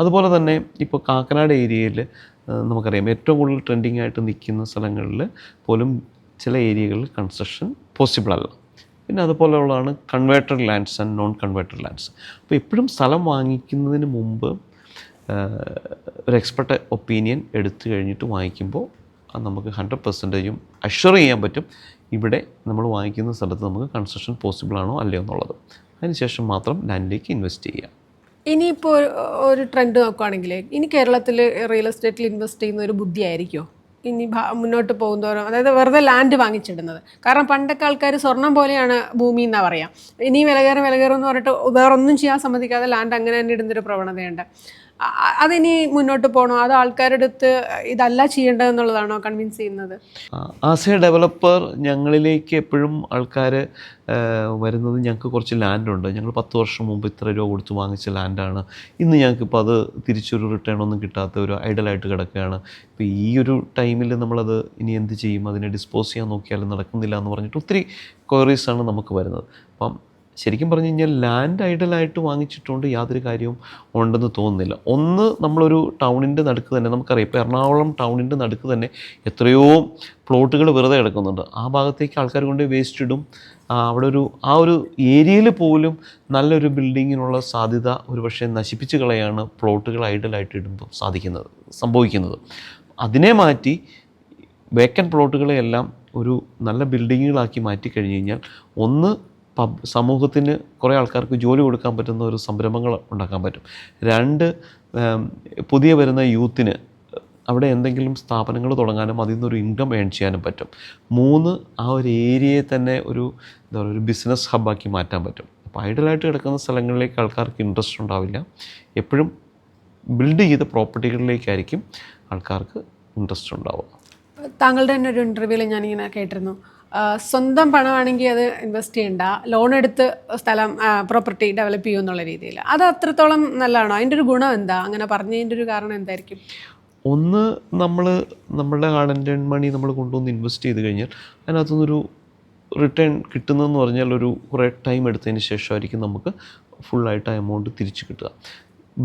അതുപോലെ തന്നെ ഇപ്പോൾ കാക്കനാട് ഏരിയയിൽ നമുക്കറിയാം ഏറ്റവും കൂടുതൽ ട്രെൻഡിങ് ആയിട്ട് നിൽക്കുന്ന സ്ഥലങ്ങളിൽ പോലും ചില ഏരിയകളിൽ കൺസ്ട്രക്ഷൻ പോസിബിൾ അല്ല. പിന്നെ അതുപോലെയുള്ളതാണ് converted lands and non converted lands. അപ്പോൾ എപ്പോഴും സ്ഥലം വാങ്ങിക്കുന്നതിന് മുമ്പ് ഒരു എക്സ്പെർട്ട് ഒപ്പീനിയൻ എടുത്തു കഴിഞ്ഞിട്ട് വാങ്ങിക്കുമ്പോൾ നമുക്ക് 100% അഷ്വർ ചെയ്യാൻ പറ്റും ഇവിടെ നമ്മൾ വാങ്ങിക്കുന്ന സ്ഥലത്ത് നമുക്ക് കൺസ്ട്രക്ഷൻ പോസിബിൾ ആണോ അല്ലയോ എന്നുള്ളത്. അതിനുശേഷം മാത്രം ലാൻഡിലേക്ക് ഇൻവെസ്റ്റ് ചെയ്യുക. ഇനിയിപ്പോൾ ഒരു ട്രെൻഡ് നോക്കുകയാണെങ്കിൽ ഇനി കേരളത്തിൽ റിയൽ എസ്റ്റേറ്റിൽ ഇൻവെസ്റ്റ് ചെയ്യുന്ന ഒരു ബുദ്ധിയായിരിക്കുമോ ഇനി മുന്നോട്ട് പോകുന്നവരോ? അതായത് വെറുതെ ലാൻഡ് വാങ്ങിച്ചിടുന്നത്. കാരണം പണ്ടൊക്കെ ആൾക്കാർ സ്വർണം പോലെയാണ് ഭൂമി എന്നാ പറയാം. ഇനി വില കയറും എന്ന് പറഞ്ഞിട്ട് വേറൊന്നും ചെയ്യാൻ സമ്മതിക്കാതെ ലാൻഡ് അങ്ങനെ തന്നെ ഇടുന്നൊരു പ്രവണതയുണ്ട്. അതിനി മുന്നോട്ട് പോകണോ? അത് ആൾക്കാരുടെ അടുത്ത് ഇതല്ല ചെയ്യേണ്ടതെന്നുള്ളതാണോ കൺവിൻസ് ചെയ്യുന്നത്? ആസ് എ ഡെവലപ്പർ ഞങ്ങളിലേക്ക് എപ്പോഴും ആൾക്കാർ വരുന്നത് ഞങ്ങൾക്ക് കുറച്ച് ലാൻഡുണ്ട്, ഞങ്ങൾ 10 വർഷം മുമ്പ് ഇത്ര രൂപ കൊടുത്ത് വാങ്ങിച്ച ലാൻഡാണ്, ഇന്ന് ഞങ്ങൾക്കിപ്പോൾ അത് തിരിച്ചൊരു റിട്ടേൺ ഒന്നും കിട്ടാത്ത ഒരു ഐഡലായിട്ട് കിടക്കുകയാണ്. ഇപ്പോൾ ഈ ഒരു ടൈമിൽ നമ്മളത് ഇനി എന്ത് ചെയ്യും, അതിനെ ഡിസ്പോസ് ചെയ്യാൻ നോക്കിയാലും നടക്കുന്നില്ല എന്ന് പറഞ്ഞിട്ട് ഒത്തിരി ക്വയറീസാണ് നമുക്ക് വരുന്നത്. അപ്പം ശരിക്കും പറഞ്ഞു കഴിഞ്ഞാൽ ലാൻഡ് ഐഡലായിട്ട് വാങ്ങിച്ചിട്ടുണ്ട് യാതൊരു കാര്യവും ഉണ്ടെന്ന് തോന്നുന്നില്ല. ഒന്ന്, നമ്മളൊരു ടൗണിൻ്റെ നടുക്ക് തന്നെ നമുക്കറിയാം, ഇപ്പോൾ എറണാകുളം ടൗണിൻ്റെ നടുക്ക് തന്നെ എത്രയോ പ്ലോട്ടുകൾ വെറുതെ കിടക്കുന്നുണ്ട്. ആ ഭാഗത്തേക്ക് ആൾക്കാർ കൊണ്ട് വേസ്റ്റ് ഇടും. അവിടെ ആ ഒരു ഏരിയയിൽ പോലും നല്ലൊരു ബിൽഡിങ്ങിനുള്ള സാധ്യത ഒരുപക്ഷെ നശിപ്പിച്ച് കളയാണ് പ്ലോട്ടുകൾ ഐഡലായിട്ട് ഇടുമ്പോൾ സംഭവിക്കുന്നത്. അതിനെ മാറ്റി വേക്കൻറ്റ് പ്ലോട്ടുകളെയെല്ലാം ഒരു നല്ല ബിൽഡിങ്ങുകളാക്കി മാറ്റി കഴിഞ്ഞ് കഴിഞ്ഞാൽ ഒന്ന് സമൂഹത്തിന് കുറേ ആൾക്കാർക്ക് ജോലി കൊടുക്കാൻ പറ്റുന്ന ഒരു സംരംഭങ്ങൾ ഉണ്ടാക്കാൻ പറ്റും. 2, പുതിയ വരുന്ന യൂത്തിന് അവിടെ എന്തെങ്കിലും സ്ഥാപനങ്ങൾ തുടങ്ങാനും അതിൽ നിന്നൊരു ഇൻകം ഏൺ ചെയ്യാനും പറ്റും. 3, ആ ഒരു ഏരിയയെ തന്നെ ഒരു ബിസിനസ് ഹബ്ബാക്കി മാറ്റാൻ പറ്റും. അപ്പോൾ ഐഡലായിട്ട് കിടക്കുന്ന സ്ഥലങ്ങളിലേക്ക് ആൾക്കാർക്ക് ഇൻട്രസ്റ്റ് ഉണ്ടാവില്ല. എപ്പോഴും ബിൽഡ് ചെയ്ത പ്രോപ്പർട്ടികളിലേക്കായിരിക്കും ആൾക്കാർക്ക് ഇൻട്രസ്റ്റ് ഉണ്ടാവുക. താങ്കളുടെ തന്നെ ഒരു ഇൻ്റർവ്യൂവിൽ ഞാനിങ്ങനെ കേട്ടിരുന്നു, സ്വന്തം പണമാണെങ്കിൽ അത് ഇൻവെസ്റ്റ് ചെയ്യണ്ട, ലോൺ എടുത്ത് സ്ഥലം പ്രോപ്പർട്ടി ഡെവലപ്പ് ചെയ്യും എന്നുള്ള രീതിയിൽ. അത് അത്രത്തോളം നല്ലതാണോ? അതിൻ്റെ ഒരു ഗുണം എന്താ? അങ്ങനെ പറഞ്ഞതിൻ്റെ ഒരു കാരണം എന്തായിരിക്കും? ഒന്ന്, നമ്മളുടെ ഹാർഡ് ഏൺ മണി നമ്മൾ കൊണ്ടുവന്ന് ഇൻവെസ്റ്റ് ചെയ്ത് കഴിഞ്ഞാൽ അതിനകത്തുനിന്നൊരു റിട്ടേൺ കിട്ടുന്നതെന്ന് പറഞ്ഞാൽ ഒരു കുറേ ടൈം എടുത്തതിന് ശേഷമായിരിക്കും നമുക്ക് ഫുള്ളായിട്ട് ആ എമൗണ്ട് തിരിച്ച് കിട്ടുക.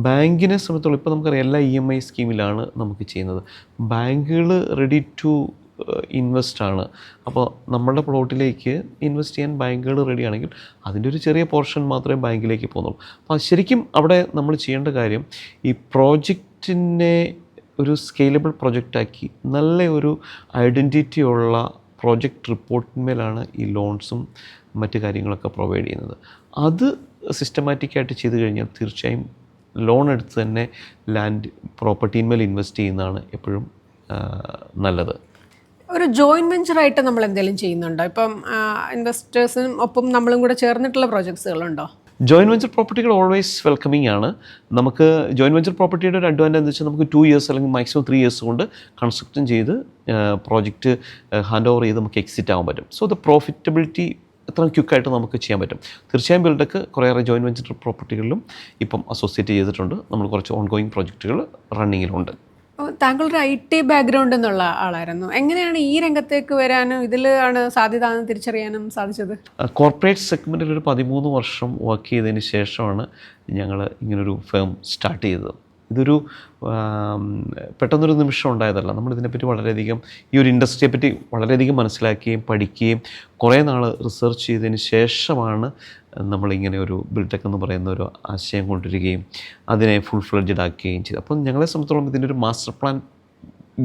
ബാങ്കിനെ സംബന്ധിച്ചോളം ഇപ്പോൾ നമുക്കറിയാം എല്ലാ EMI സ്കീമിലാണ് നമുക്ക് ചെയ്യുന്നത്. ബാങ്കുകൾ റെഡി ടു ഇൻവെസ്റ്റ് ആണ്. അപ്പോൾ നമ്മളുടെ പ്ലോട്ടിലേക്ക് ഇൻവെസ്റ്റ് ചെയ്യാൻ ബാങ്കുകൾ റെഡി ആണെങ്കിൽ അതിൻ്റെ ഒരു ചെറിയ പോർഷൻ മാത്രമേ ബാങ്കിലേക്ക് പോകുന്നുള്ളൂ. അപ്പോൾ ശരിക്കും അവിടെ നമ്മൾ ചെയ്യേണ്ട കാര്യം ഈ പ്രോജക്റ്റിനെ ഒരു സ്കെയിലബിൾ പ്രൊജക്റ്റാക്കി നല്ല ഒരു ഐഡൻറ്റിറ്റി ഉള്ള പ്രോജക്റ്റ് റിപ്പോർട്ടിന്മേലാണ് ഈ ലോൺസും മറ്റു കാര്യങ്ങളൊക്കെ പ്രൊവൈഡ് ചെയ്യുന്നത്. അത് സിസ്റ്റമാറ്റിക്കായിട്ട് ചെയ്ത് കഴിഞ്ഞാൽ തീർച്ചയായും ലോൺ എടുത്ത് തന്നെ ലാൻഡ് പ്രോപ്പർട്ടിന്മേൽ ഇൻവെസ്റ്റ് ചെയ്യുന്നതാണ് എപ്പോഴും നല്ലത്. ഒരു ജോയിൻറ്റ് വെഞ്ചറായിട്ട് നമ്മൾ എന്തെങ്കിലും ചെയ്യുന്നുണ്ടോ? ഇപ്പം ഇൻവെസ്റ്റേഴ്സിനും ഒപ്പം നമ്മളും കൂടെ ചേർന്നിട്ടുള്ള പ്രോജക്ട്സുകളുണ്ടോ? ജോയിൻറ്റ് വെഞ്ചർ പ്രോപ്പർട്ടികൾ ഓൾവേസ് വെൽക്കമിങ് ആണ്. നമുക്ക് ജോയിൻറ്റ് വെഞ്ചർ പ്രോപ്പർട്ടിയുടെ ഒരു അഡ്വാൻറ്റേജ് എന്ന് വെച്ചാൽ നമുക്ക് 2 years അല്ലെങ്കിൽ മാക്സിമം 3 years കൊണ്ട് കൺസ്ട്രക്ഷൻ ചെയ്ത് പ്രോജക്റ്റ് ഹാൻഡ് ഓവർ ചെയ്ത് നമുക്ക് എക്സിറ്റ് ആവാൻ പറ്റും. സോ ദ പ്രോഫിറ്റബിലിറ്റി എത്ര ക്വിക്കായിട്ട് നമുക്ക് ചെയ്യാൻ പറ്റും. തീർച്ചയായും ബിൽഡക്ക് കുറേയേറെ ജോയിൻറ്റ് വെഞ്ചർ പ്രോപ്പർട്ടികളിലും ഇപ്പം അസോസിയേറ്റ് ചെയ്തിട്ടുണ്ട്. നമ്മൾ കുറച്ച് ഓൺഗോയിങ് പ്രോജക്റ്റുകൾ റണ്ണിങ്ങിലുണ്ട്. താങ്കളൊരു IT ബാക്ക്ഗ്രൗണ്ട് എന്നുള്ള ആളായിരുന്നു. എങ്ങനെയാണ് ഈ രംഗത്തേക്ക് വരാനും ഇതിലാണ് സാധ്യത എന്ന് തിരിച്ചറിയാനും സാധിച്ചത്? കോർപ്പറേറ്റ് സെഗ്മെൻറ്റിൽ ഒരു 13 വർഷം വർക്ക് ചെയ്തതിന് ശേഷമാണ് ഞങ്ങൾ ഇങ്ങനൊരു ഫേം സ്റ്റാർട്ട് ചെയ്തത്. ഇതൊരു പെട്ടെന്നൊരു നിമിഷം ഉണ്ടായതല്ല. നമ്മളിതിനെപ്പറ്റി വളരെയധികം ഈ ഒരു ഇൻഡസ്ട്രിയെ പറ്റി വളരെയധികം മനസ്സിലാക്കുകയും പഠിക്കുകയും കുറേ നാൾ റിസർച്ച് ചെയ്തതിന് ശേഷമാണ് നമ്മളിങ്ങനെ ഒരു ബിൽടെക് എന്ന് പറയുന്ന ഒരു ആശയം കൊണ്ടുവരികയും അതിനെ ഫുൾ ഫ്ലെഡ്ജഡ് ആക്കുകയും ചെയ്തു. അപ്പം ഞങ്ങളെ സംബന്ധിച്ചിടത്തോളം ഇതിൻ്റെ ഒരു മാസ്റ്റർ പ്ലാൻ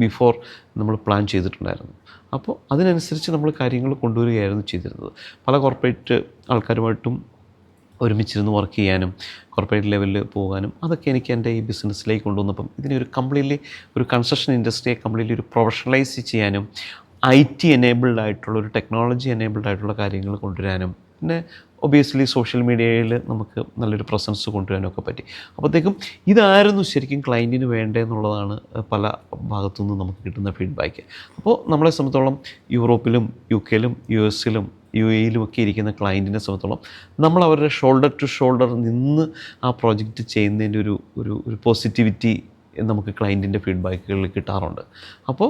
ബിഫോർ നമ്മൾ പ്ലാൻ ചെയ്തിട്ടുണ്ടായിരുന്നു. അപ്പോൾ അതിനനുസരിച്ച് നമ്മൾ കാര്യങ്ങൾ കൊണ്ടുവരികയായിരുന്നു ചെയ്തിരുന്നത്. പല കോർപ്പറേറ്റ് ആൾക്കാരുമായിട്ടും ഒരുമിച്ചിരുന്ന് വർക്ക് ചെയ്യാനും കോർപ്പറേറ്റ് ലെവലിൽ പോകാനും അതൊക്കെ എനിക്ക് എൻ്റെ ഈ ബിസിനസ്സിലേക്ക് കൊണ്ടുവന്നപ്പം ഇതിനെ ഒരു കംപ്ലീറ്റ്ലി ഒരു കൺസ്ട്രക്ഷൻ ഇൻഡസ്ട്രിയെ കംപ്ലീറ്റ്ലി ഒരു പ്രൊഫഷണലൈസ് ചെയ്യാനും IT എനേബിൾഡ് ആയിട്ടുള്ള ഒരു ടെക്നോളജി എനേബിൾഡ് ആയിട്ടുള്ള കാര്യങ്ങൾ കൊണ്ടുവരാനും പിന്നെ ഒബിയസ്ലി സോഷ്യൽ മീഡിയയിൽ നമുക്ക് നല്ലൊരു പ്രസൻസ് കൊണ്ടുവരാനൊക്കെ പറ്റി. അപ്പോഴത്തേക്കും ഇതായിരുന്നു ശരിക്കും ക്ലയൻറ്റിന് വേണ്ടതെന്നുള്ളതാണ് പല ഭാഗത്തു നിന്നും നമുക്ക് കിട്ടുന്ന ഫീഡ്ബാക്ക്. അപ്പോൾ നമ്മളെ സംബന്ധിച്ചോളം യൂറോപ്പിലും UK-ലും US-ലും UAE-ലും ഒക്കെ ഇരിക്കുന്ന ക്ലയൻറ്റിനെ സംബന്ധിച്ചോളം നമ്മൾ അവരുടെ ഷോൾഡർ ടു ഷോൾഡർ നിന്ന് ആ പ്രോജക്റ്റ് ചെയ്യുന്നതിൻ്റെ ഒരു പോസിറ്റിവിറ്റി നമുക്ക് ക്ലയൻറ്റിൻ്റെ ഫീഡ്ബാക്കുകളിൽ കിട്ടാറുണ്ട്. അപ്പോൾ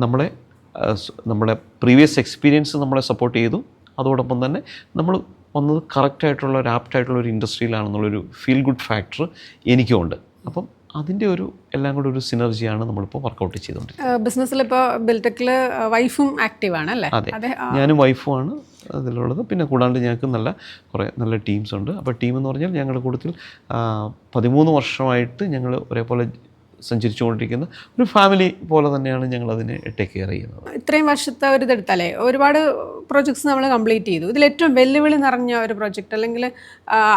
നമ്മുടെ പ്രീവിയസ് എക്സ്പീരിയൻസ് നമ്മളെ സപ്പോർട്ട് ചെയ്തു. അതോടൊപ്പം തന്നെ നമ്മൾ വന്നത് കറക്റ്റായിട്ടുള്ള ഒരു ആപ്റ്റായിട്ടുള്ള ഒരു ഇൻഡസ്ട്രിയിലാണെന്നുള്ളൊരു ഫീൽ ഗുഡ് ഫാക്ടർ എനിക്കുമുണ്ട്. അപ്പം അതിൻ്റെ എല്ലാം കൂടെ ഒരു സിനർജിയാണ് നമ്മളിപ്പോൾ വർക്കൗട്ട് ചെയ്തുകൊണ്ടിരിക്കുന്നത്. ബിസിനസ്സിൽ ഇപ്പോൾ ബിൽടെക്കിൽ വൈഫും ആക്റ്റീവാണ് അല്ലേ? അതെ, ഞാനും വൈഫുമാണ് അതിലുള്ളത്. പിന്നെ കൂടാണ്ട് ഞങ്ങൾക്ക് കുറേ നല്ല ടീംസ് ഉണ്ട്. അപ്പോൾ ടീം എന്ന് പറഞ്ഞാൽ ഞങ്ങളുടെ കൂട്ടത്തിൽ 13 വർഷമായിട്ട് ഞങ്ങൾ ഒരേപോലെ സഞ്ചരിച്ചുകൊണ്ടിരിക്കുന്ന ഒരു ഫാമിലി പോലെ തന്നെയാണ് ഞങ്ങളതിനെ ടേക്ക് കെയർ ചെയ്യുന്നത്. ഇത്രയും വർഷത്തെ ഒരു ഇതെടുത്താലേ ഒരുപാട് പ്രോജക്ട്സ് നമ്മൾ കംപ്ലീറ്റ് ചെയ്തു. ഇതിലേറ്റവും വെല്ലുവിളി നിറഞ്ഞ ഒരു പ്രോജക്റ്റ് അല്ലെങ്കിൽ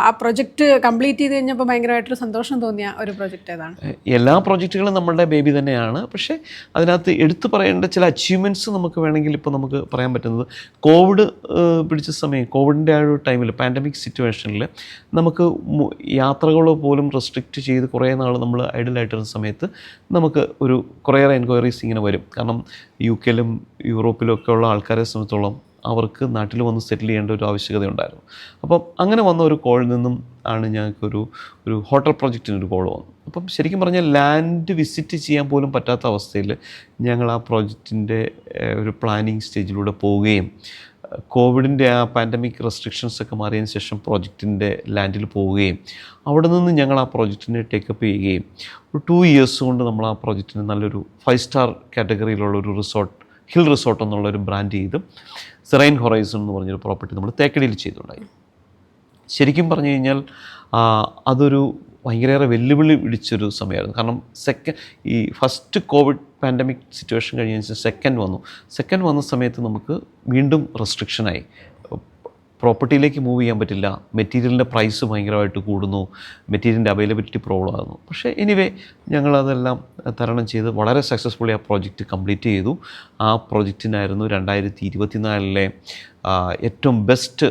ആ പ്രോജക്റ്റ് കംപ്ലീറ്റ് ചെയ്ത് കഴിഞ്ഞപ്പോൾ ഭയങ്കരമായിട്ടൊരു സന്തോഷം തോന്നിയ ഒരു പ്രോജക്റ്റ് ഏതാണ്? എല്ലാ പ്രോജക്റ്റുകളും നമ്മളുടെ ബേബി തന്നെയാണ്. പക്ഷേ അതിനകത്ത് എടുത്തു പറയേണ്ട ചില അച്ചീവ്മെൻറ്റ്സ് നമുക്ക് വേണമെങ്കിൽ ഇപ്പോൾ നമുക്ക് പറയാൻ പറ്റുന്നത്, കോവിഡ് പിടിച്ച സമയം, കോവിഡിൻ്റെ ആ ഒരു ടൈമിൽ, പാൻഡമിക് സിറ്റുവേഷനിൽ നമുക്ക് യാത്രകൾ പോലും റെസ്ട്രിക്റ്റ് ചെയ്ത് കുറേ നാൾ നമ്മൾ ഐഡലായിട്ടിരുന്ന സമയത്ത് നമുക്ക് കുറേയേറെ എൻക്വയറീസ് ഇങ്ങനെ വരും. കാരണം UK-ലും യൂറോപ്പിലും ഒക്കെ ഉള്ള ആൾക്കാരെ സംബന്ധിച്ചോളം അവർക്ക് നാട്ടിൽ വന്ന് സെറ്റിൽ ചെയ്യേണ്ട ഒരു ആവശ്യകതയുണ്ടായിരുന്നു. അപ്പം അങ്ങനെ വന്ന ഒരു കോളിൽ നിന്നും ആണ് ഞങ്ങൾക്കൊരു ഹോട്ടൽ പ്രോജക്റ്റിനൊരു കോൾ വന്നു. അപ്പം ശരിക്കും പറഞ്ഞാൽ ലാൻഡ് വിസിറ്റ് ചെയ്യാൻ പോലും പറ്റാത്ത അവസ്ഥയിൽ ഞങ്ങൾ ആ പ്രോജക്റ്റിൻ്റെ ഒരു പ്ലാനിങ് സ്റ്റേജിലൂടെ പോവുകയും കോവിഡിൻ്റെ ആ പാൻഡമിക് റെസ്ട്രിക്ഷൻസ് ഒക്കെ മാറിയതിന് ശേഷം പ്രോജക്റ്റിൻ്റെ ലാൻഡിൽ പോവുകയും അവിടെ നിന്ന് ഞങ്ങൾ ആ പ്രോജക്റ്റിനെ ടേക്കപ്പ് ചെയ്യുകയും ഒരു 2 years കൊണ്ട് നമ്മൾ ആ പ്രോജക്റ്റിന് നല്ലൊരു 5 star കാറ്റഗറിയിലുള്ള ഒരു ഹിൽ റിസോർട്ട് എന്നുള്ളൊരു ബ്രാൻഡ് ചെയ്ത് സെറൈൻ ഹൊറൈസൺ എന്ന് പറഞ്ഞൊരു പ്രോപ്പർട്ടി നമ്മൾ തേക്കടിയിൽ ചെയ്തിട്ടുണ്ടായി. ശരിക്കും പറഞ്ഞു കഴിഞ്ഞാൽ അതൊരു ഭയങ്കരേറെ വെല്ലുവിളി പിടിച്ചൊരു സമയമായിരുന്നു. കാരണം ഈ ഫസ്റ്റ് കോവിഡ് പാൻഡമിക് സിറ്റുവേഷൻ കഴിഞ്ഞതിന് ശേഷം സെക്കൻഡ് വന്ന സമയത്ത് നമുക്ക് വീണ്ടും റെസ്ട്രിക്ഷനായി. പ്രോപ്പർട്ടിയിലേക്ക് മൂവ് ചെയ്യാൻ പറ്റില്ല, മെറ്റീരിയലിൻ്റെ പ്രൈസ് ഭയങ്കരമായിട്ട് കൂടുന്നു, മെറ്റീരിയലിൻ്റെ അവൈലബിലിറ്റി പ്രോബ്ലം ആകുന്നു. പക്ഷേ എനിവേ ഞങ്ങളതെല്ലാം തരണം ചെയ്ത് വളരെ സക്സസ്ഫുള്ളി ആ പ്രോജക്റ്റ് കംപ്ലീറ്റ് ചെയ്തു. ആ പ്രോജക്റ്റിനായിരുന്നു 2024 ഏറ്റവും ബെസ്റ്റ്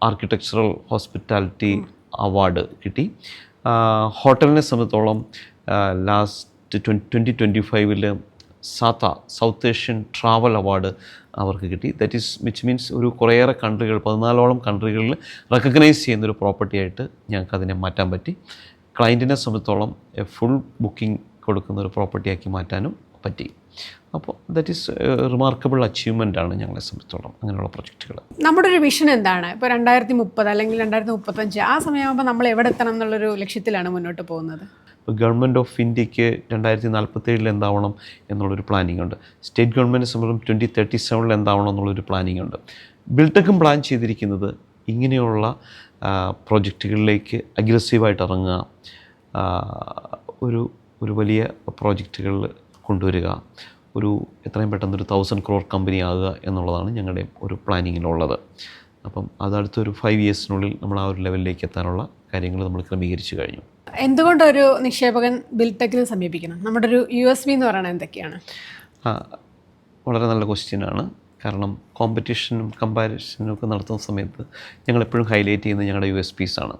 ആർക്കിടെക്ചറൽ ഹോസ്പിറ്റാലിറ്റി അവാർഡ് കിട്ടി. ഹോട്ടലിനെ സംബന്ധിച്ചോളം last 2025 south Asian travel award അവർക്ക് കിട്ടി. വിച്ച് മീൻസ് കുറേയേറെ കൺട്രികൾ, 14ഓളം കൺട്രികളിൽ റെക്കഗ്നൈസ് ചെയ്യുന്നൊരു പ്രോപ്പർട്ടിയായിട്ട് ഞങ്ങൾക്ക് അതിനെ മാറ്റാൻ പറ്റി. ക്ലയൻറ്റിനെ സംബന്ധിച്ചോളം ഫുൾ ബുക്കിംഗ് കൊടുക്കുന്ന ഒരു പ്രോപ്പർട്ടിയാക്കി മാറ്റാനും പറ്റി. അപ്പോൾ ദാറ്റ് ഈസ് റിമാർക്കബിൾ അച്ചീവ്മെൻ്റ് ആണ് ഞങ്ങളെ സംബന്ധിച്ചോളം അങ്ങനെയുള്ള പ്രൊജക്റ്റുകൾ. നമ്മുടെ ഒരു വിഷൻ എന്താണ്? ഇപ്പോൾ 2030 അല്ലെങ്കിൽ 2035 ആ സമയമാകുമ്പോൾ നമ്മൾ എവിടെ എത്തണം എന്നുള്ളൊരു ലക്ഷ്യത്തിലാണ് മുന്നോട്ട് പോകുന്നത്? ഇപ്പോൾ ഗവൺമെൻറ് ഓഫ് ഇന്ത്യക്ക് 2047 എന്താവണം എന്നുള്ളൊരു പ്ലാനിംഗ് ഉണ്ട്. സ്റ്റേറ്റ് ഗവൺമെൻറ് സംബന്ധിച്ചും 2037 എന്താവണം എന്നുള്ളൊരു പ്ലാനിംഗ് ഉണ്ട്. ബിൽടെക്കും പ്ലാൻ ചെയ്തിരിക്കുന്നത് ഇങ്ങനെയുള്ള പ്രോജക്റ്റുകളിലേക്ക് അഗ്രസീവായിട്ട് ഇറങ്ങുക, ഒരു വലിയ പ്രോജക്റ്റുകളിൽ കൊണ്ടുവരിക, എത്രയും പെട്ടെന്നൊരു 1000 crore കമ്പനി ആകുക എന്നുള്ളതാണ് ഞങ്ങളുടെ ഒരു പ്ലാനിങ്ങിലുള്ളത്. അപ്പം അതടുത്തൊരു 5 yearsനുള്ളിൽ നമ്മൾ ആ ഒരു ലെവലിലേക്ക് എത്താനുള്ള കാര്യങ്ങൾ നമ്മൾ ക്രമീകരിച്ചു കഴിഞ്ഞു. എന്തുകൊണ്ടൊരു നിക്ഷേപകൻ ബിൽടെക്കിനെ സമീപിക്കണം? നമ്മുടെ ഒരു USP എന്ന് പറയുന്നത് എന്തൊക്കെയാണ്? വളരെ നല്ല ക്വസ്റ്റ്യനാണ്. കാരണം കോമ്പറ്റീഷനും കമ്പാരിസനും ഒക്കെ നടത്തുന്ന സമയത്ത് ഞങ്ങളെപ്പോഴും ഹൈലൈറ്റ് ചെയ്യുന്നത് ഞങ്ങളുടെ USPs ആണ്.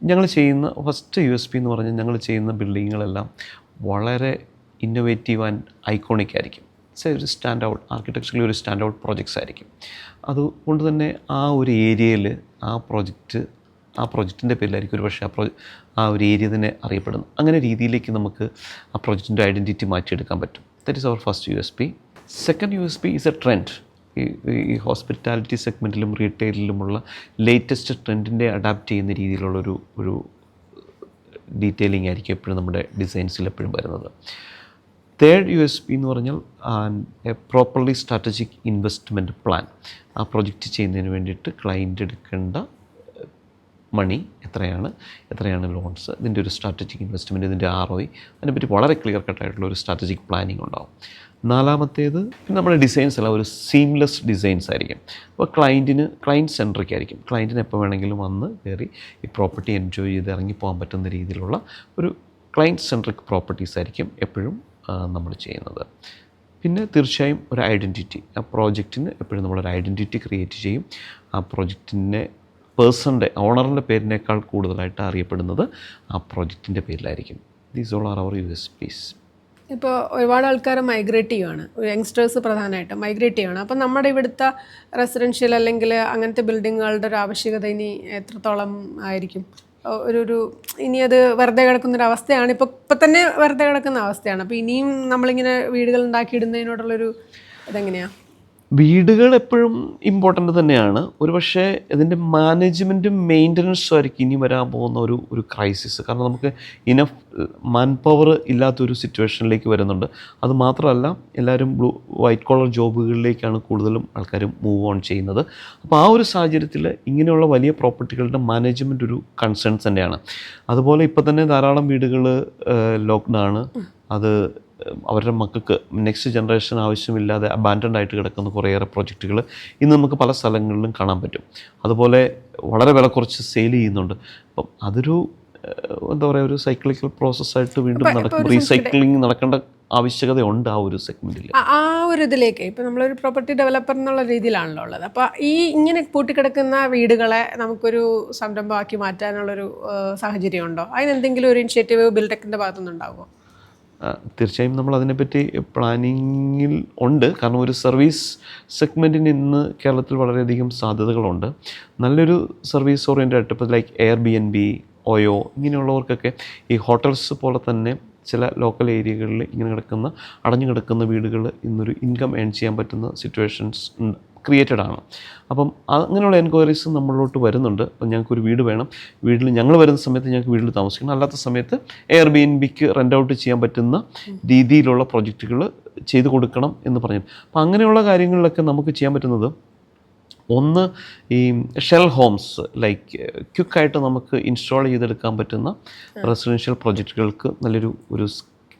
ഞങ്ങൾ ചെയ്യുന്ന ഫസ്റ്റ് USP എന്ന് പറഞ്ഞാൽ ഞങ്ങൾ ചെയ്യുന്ന ബിൽഡിങ്ങുകളെല്ലാം വളരെ ഇന്നൊവേറ്റീവ് ആൻഡ് ഐക്കോണിക് ആയിരിക്കും. ഒരു സ്റ്റാൻഡ് ഔട്ട്, ആർക്കിടെക്ചറലി ഒരു സ്റ്റാൻഡ് ഔട്ട് പ്രോജക്ട്സ് ആയിരിക്കും. അതുകൊണ്ട് തന്നെ ആ ഒരു ഏരിയയിൽ ആ പ്രോജക്റ്റിൻ്റെ പേരിലായിരിക്കും ഒരു പക്ഷേ ആ ഒരു ഏരിയ തന്നെ അറിയപ്പെടുന്നു. അങ്ങനെ രീതിയിലേക്ക് നമുക്ക് ആ പ്രോജക്റ്റിൻ്റെ ഐഡൻറ്റിറ്റി മാറ്റിയെടുക്കാൻ പറ്റും. That is our first USP. Second USP is a trend. ഈ ഹോസ്പിറ്റാലിറ്റി സെഗ്മെൻറ്റിലും റീറ്റെയിലിലുമുള്ള ലേറ്റസ്റ്റ് ട്രെൻഡിൻ്റെ അഡാപ്റ്റ് ചെയ്യുന്ന രീതിയിലുള്ളൊരു ഡീറ്റെയിലിംഗ് ആയിരിക്കും എപ്പോഴും നമ്മുടെ ഡിസൈൻസിൽ എപ്പോഴും വരുന്നത്. തേർഡ് USP എന്ന് പറഞ്ഞാൽ A properly strategic investment plan. ആ പ്രൊജക്റ്റ് ചെയ്യുന്നതിന് വേണ്ടിയിട്ട് ക്ലയൻറ്റ് എടുക്കേണ്ട മണി എത്രയാണ് ലോൺസ്, ഇതിൻ്റെ ഒരു സ്ട്രാറ്റജിക് ഇൻവെസ്റ്റ്മെൻറ്റ്, ഇതിൻ്റെ ROI, അതിനെപ്പറ്റി വളരെ ക്ലിയർ കട്ടായിട്ടുള്ള ഒരു സ്ട്രാറ്റജിക് പ്ലാനിങ് ഉണ്ടാവും. നാലാമത്തേത് നമ്മുടെ ഡിസൈൻസ് എല്ലാം ഒരു സീംലെസ് ഡിസൈൻസ് ആയിരിക്കും. അപ്പോൾ ക്ലയൻറ്റ് സെൻട്രിക് ആയിരിക്കും. ക്ലയൻറ്റിന് എപ്പോൾ വേണമെങ്കിലും വന്ന് കയറി ഈ പ്രോപ്പർട്ടി എൻജോയ് ചെയ്ത് ഇറങ്ങിപ്പോകാൻ പറ്റുന്ന രീതിയിലുള്ള ഒരു ക്ലയൻറ്റ് സെൻട്രിക് പ്രോപ്പർട്ടീസ് ആയിരിക്കും എപ്പോഴും നമ്മൾ ചെയ്യുന്നത്. പിന്നെ തീർച്ചയായും ഒരു ഐഡൻറ്റിറ്റി, ആ പ്രോജക്റ്റിന് എപ്പോഴും നമ്മളൊരു ഐഡൻറ്റിറ്റി ക്രിയേറ്റ് ചെയ്യും. ആ പ്രോജക്റ്റിനെ പേഴ്സൻ്റെ ഓണറിൻ്റെ പേരിനേക്കാൾ കൂടുതലായിട്ട് അറിയപ്പെടുന്നത് ആ പ്രോജക്റ്റിൻ്റെ പേരിലായിരിക്കും. These all are our USPs. ഇപ്പോൾ ഒരുപാട് ആൾക്കാർ മൈഗ്രേറ്റ് ചെയ്യുവാണ്, യങ്സ്റ്റേഴ്സ് പ്രധാനമായിട്ടും മൈഗ്രേറ്റ് ചെയ്യുവാണ്. അപ്പം നമ്മുടെ ഇവിടുത്തെ റെസിഡൻഷ്യൽ അല്ലെങ്കിൽ അങ്ങനത്തെ ബിൽഡിങ്ങുകളുടെ ഒരു ആവശ്യകത ഇനി എത്രത്തോളം ആയിരിക്കും? ഒരു ഇനി അത് വെറുതെ കിടക്കുന്നൊരു അവസ്ഥയാണ്, ഇപ്പം തന്നെ വെറുതെ കിടക്കുന്ന അവസ്ഥയാണ്. അപ്പോൾ ഇനിയും നമ്മളിങ്ങനെ വീടുകൾ ഉണ്ടാക്കിയിടുന്നതിനോടുള്ളൊരു ഇതെങ്ങനെയാണ്? വീടുകൾ എപ്പോഴും ഇമ്പോർട്ടൻ്റ് തന്നെയാണ്. ഒരുപക്ഷെ ഇതിൻ്റെ മാനേജ്മെൻറ്റും മെയിൻ്റനൻസും ആയിരിക്കും ഇനി വരാൻ പോകുന്ന ഒരു ക്രൈസിസ്. കാരണം നമുക്ക് ഇനഫ് മാൻ പവർ ഇല്ലാത്തൊരു സിറ്റുവേഷനിലേക്ക് വരുന്നുണ്ട്. അതുമാത്രമല്ല, എല്ലാവരും വൈറ്റ് കോളർ ജോബുകളിലേക്കാണ് കൂടുതലും ആൾക്കാരും മൂവ് ഓൺ ചെയ്യുന്നത്. അപ്പോൾ ആ ഒരു സാഹചര്യത്തിൽ ഇങ്ങനെയുള്ള വലിയ പ്രോപ്പർട്ടികളുടെ മാനേജ്മെൻറ്റ് ഒരു കൺസേൺസ് തന്നെയാണ്. അതുപോലെ ഇപ്പോൾ തന്നെ ധാരാളം വീടുകൾ ലോക്ക്ഡാണ്. അത് അവരുടെ മക്കൾക്ക് നെക്സ്റ്റ് ജനറേഷൻ ആവശ്യമില്ലാതെ അബാൻഡൻഡ് ആയിട്ട് കിടക്കുന്ന കുറേയേറെ പ്രോജക്റ്റുകൾ ഇന്ന് നമുക്ക് പല സ്ഥലങ്ങളിലും കാണാൻ പറ്റും. അതുപോലെ വളരെ വില കുറച്ച് സെയിൽ ചെയ്യുന്നുണ്ട്. അപ്പം അതൊരു എന്താ പറയുക, ഒരു സൈക്ലിക്കൽ പ്രോസസ്സായിട്ട് വീണ്ടും നടക്കും. റീസൈക്ലിംഗ് നടക്കേണ്ട ആവശ്യകതയുണ്ട് ആ ഒരു സെഗ്മെൻറ്റിൽ. ആ ഒരു ഇതിലേക്ക് ഇപ്പോൾ നമ്മളൊരു പ്രോപ്പർട്ടി ഡെവലപ്പർ എന്നുള്ള രീതിയിലാണല്ലോ ഉള്ളത്. അപ്പോൾ ഇങ്ങനെ പൂട്ടിക്കിടക്കുന്ന വീടുകളെ നമുക്കൊരു സംരംഭമാക്കി മാറ്റാനുള്ളൊരു സാഹചര്യം ഉണ്ടോ? അതിനെന്തെങ്കിലും ഒരു ഇനിഷ്യേറ്റീവ് ബിൽടെക്കിൻ്റെ ഭാഗത്തുനിന്നുണ്ടാകുമോ? തീർച്ചയായും നമ്മൾ അതിനെപ്പറ്റി പ്ലാനിങ്ങിൽ ഉണ്ട്. കാരണം ഒരു സർവീസ് സെഗ്മെൻറ്റിന് ഇന്ന് കേരളത്തിൽ വളരെയധികം സാധ്യതകളുണ്ട്. നല്ലൊരു സർവീസ് ഓറിയൻറ്റഡ്, ഇപ്പോൾ ലൈക്ക് Airbnb, OYO ഇങ്ങനെയുള്ളവർക്കൊക്കെ ഈ ഹോട്ടൽസ് പോലെ തന്നെ ചില ലോക്കൽ ഏരിയകളിൽ ഇങ്ങനെ അടഞ്ഞു കിടക്കുന്ന വീടുകൾ ഇന്നൊരു ഇൻകം ഏൺ ചെയ്യാൻ പറ്റുന്ന സിറ്റുവേഷൻസ് ക്രിയേറ്റഡ് ആണ്. അപ്പം അങ്ങനെയുള്ള എൻക്വയറീസ് നമ്മളിലോട്ട് വരുന്നുണ്ട്. അപ്പം ഞങ്ങൾക്കൊരു വീട് വേണം, വീട്ടിൽ ഞങ്ങൾ വരുന്ന സമയത്ത് ഞങ്ങൾക്ക് വീട്ടിൽ താമസിക്കണം, അല്ലാത്ത സമയത്ത് Airbnbക്ക് റെൻ്റ് ഔട്ട് ചെയ്യാൻ പറ്റുന്ന രീതിയിലുള്ള പ്രൊജക്റ്റുകൾ ചെയ്ത് കൊടുക്കണം എന്ന് പറഞ്ഞു. അപ്പം അങ്ങനെയുള്ള കാര്യങ്ങളിലൊക്കെ നമുക്ക് ചെയ്യാൻ പറ്റുന്നത്, ഒന്ന് ഈ ഷെൽ ഹോംസ് ലൈക്ക് ക്വിക്കായിട്ട് നമുക്ക് ഇൻസ്റ്റാൾ ചെയ്തെടുക്കാൻ പറ്റുന്ന റെസിഡൻഷ്യൽ പ്രൊജക്റ്റുകൾക്ക് നല്ലൊരു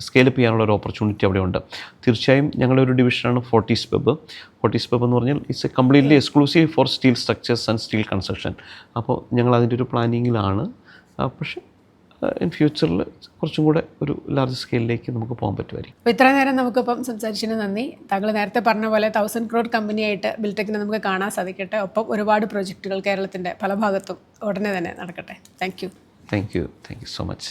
സ്കെയിലപ്പ് ചെയ്യാനുള്ള ഒരു ഓപ്പർച്യൂണിറ്റി അവിടെ ഉണ്ട്. തീർച്ചയായും ഞങ്ങളുടെ ഒരു ഡിവിഷനാണ് ഫോർട്ടീസ് പെബ്. ഫോർട്ടീസ് പെബ് എന്ന് പറഞ്ഞാൽ it's A completely exclusive for steel structures and steel construction. അപ്പോൾ ഞങ്ങൾ അതിൻ്റെ ഒരു പ്ലാനിങ്ങിലാണ്. പക്ഷേ ഇൻ ഫ്യൂച്ചറിൽ കുറച്ചും കൂടെ ഒരു ലാർജ് സ്കെയിലിലേക്ക് നമുക്ക് പോകാൻ പറ്റുമായിരിക്കും. അപ്പോൾ ഇത്ര നേരം നമുക്കിപ്പം സംസാരിച്ചതിന് നന്ദി. താങ്കൾ നേരത്തെ പറഞ്ഞ പോലെ 1000 crore കമ്പനിയായിട്ട് ബിൽടെക്കിനെ നമുക്ക് കാണാൻ സാധിക്കട്ടെ. ഒപ്പം ഒരുപാട് പ്രോജക്റ്റുകൾ കേരളത്തിൻ്റെ പല ഭാഗത്തും ഉടനെ തന്നെ നടക്കട്ടെ. Thank you so much.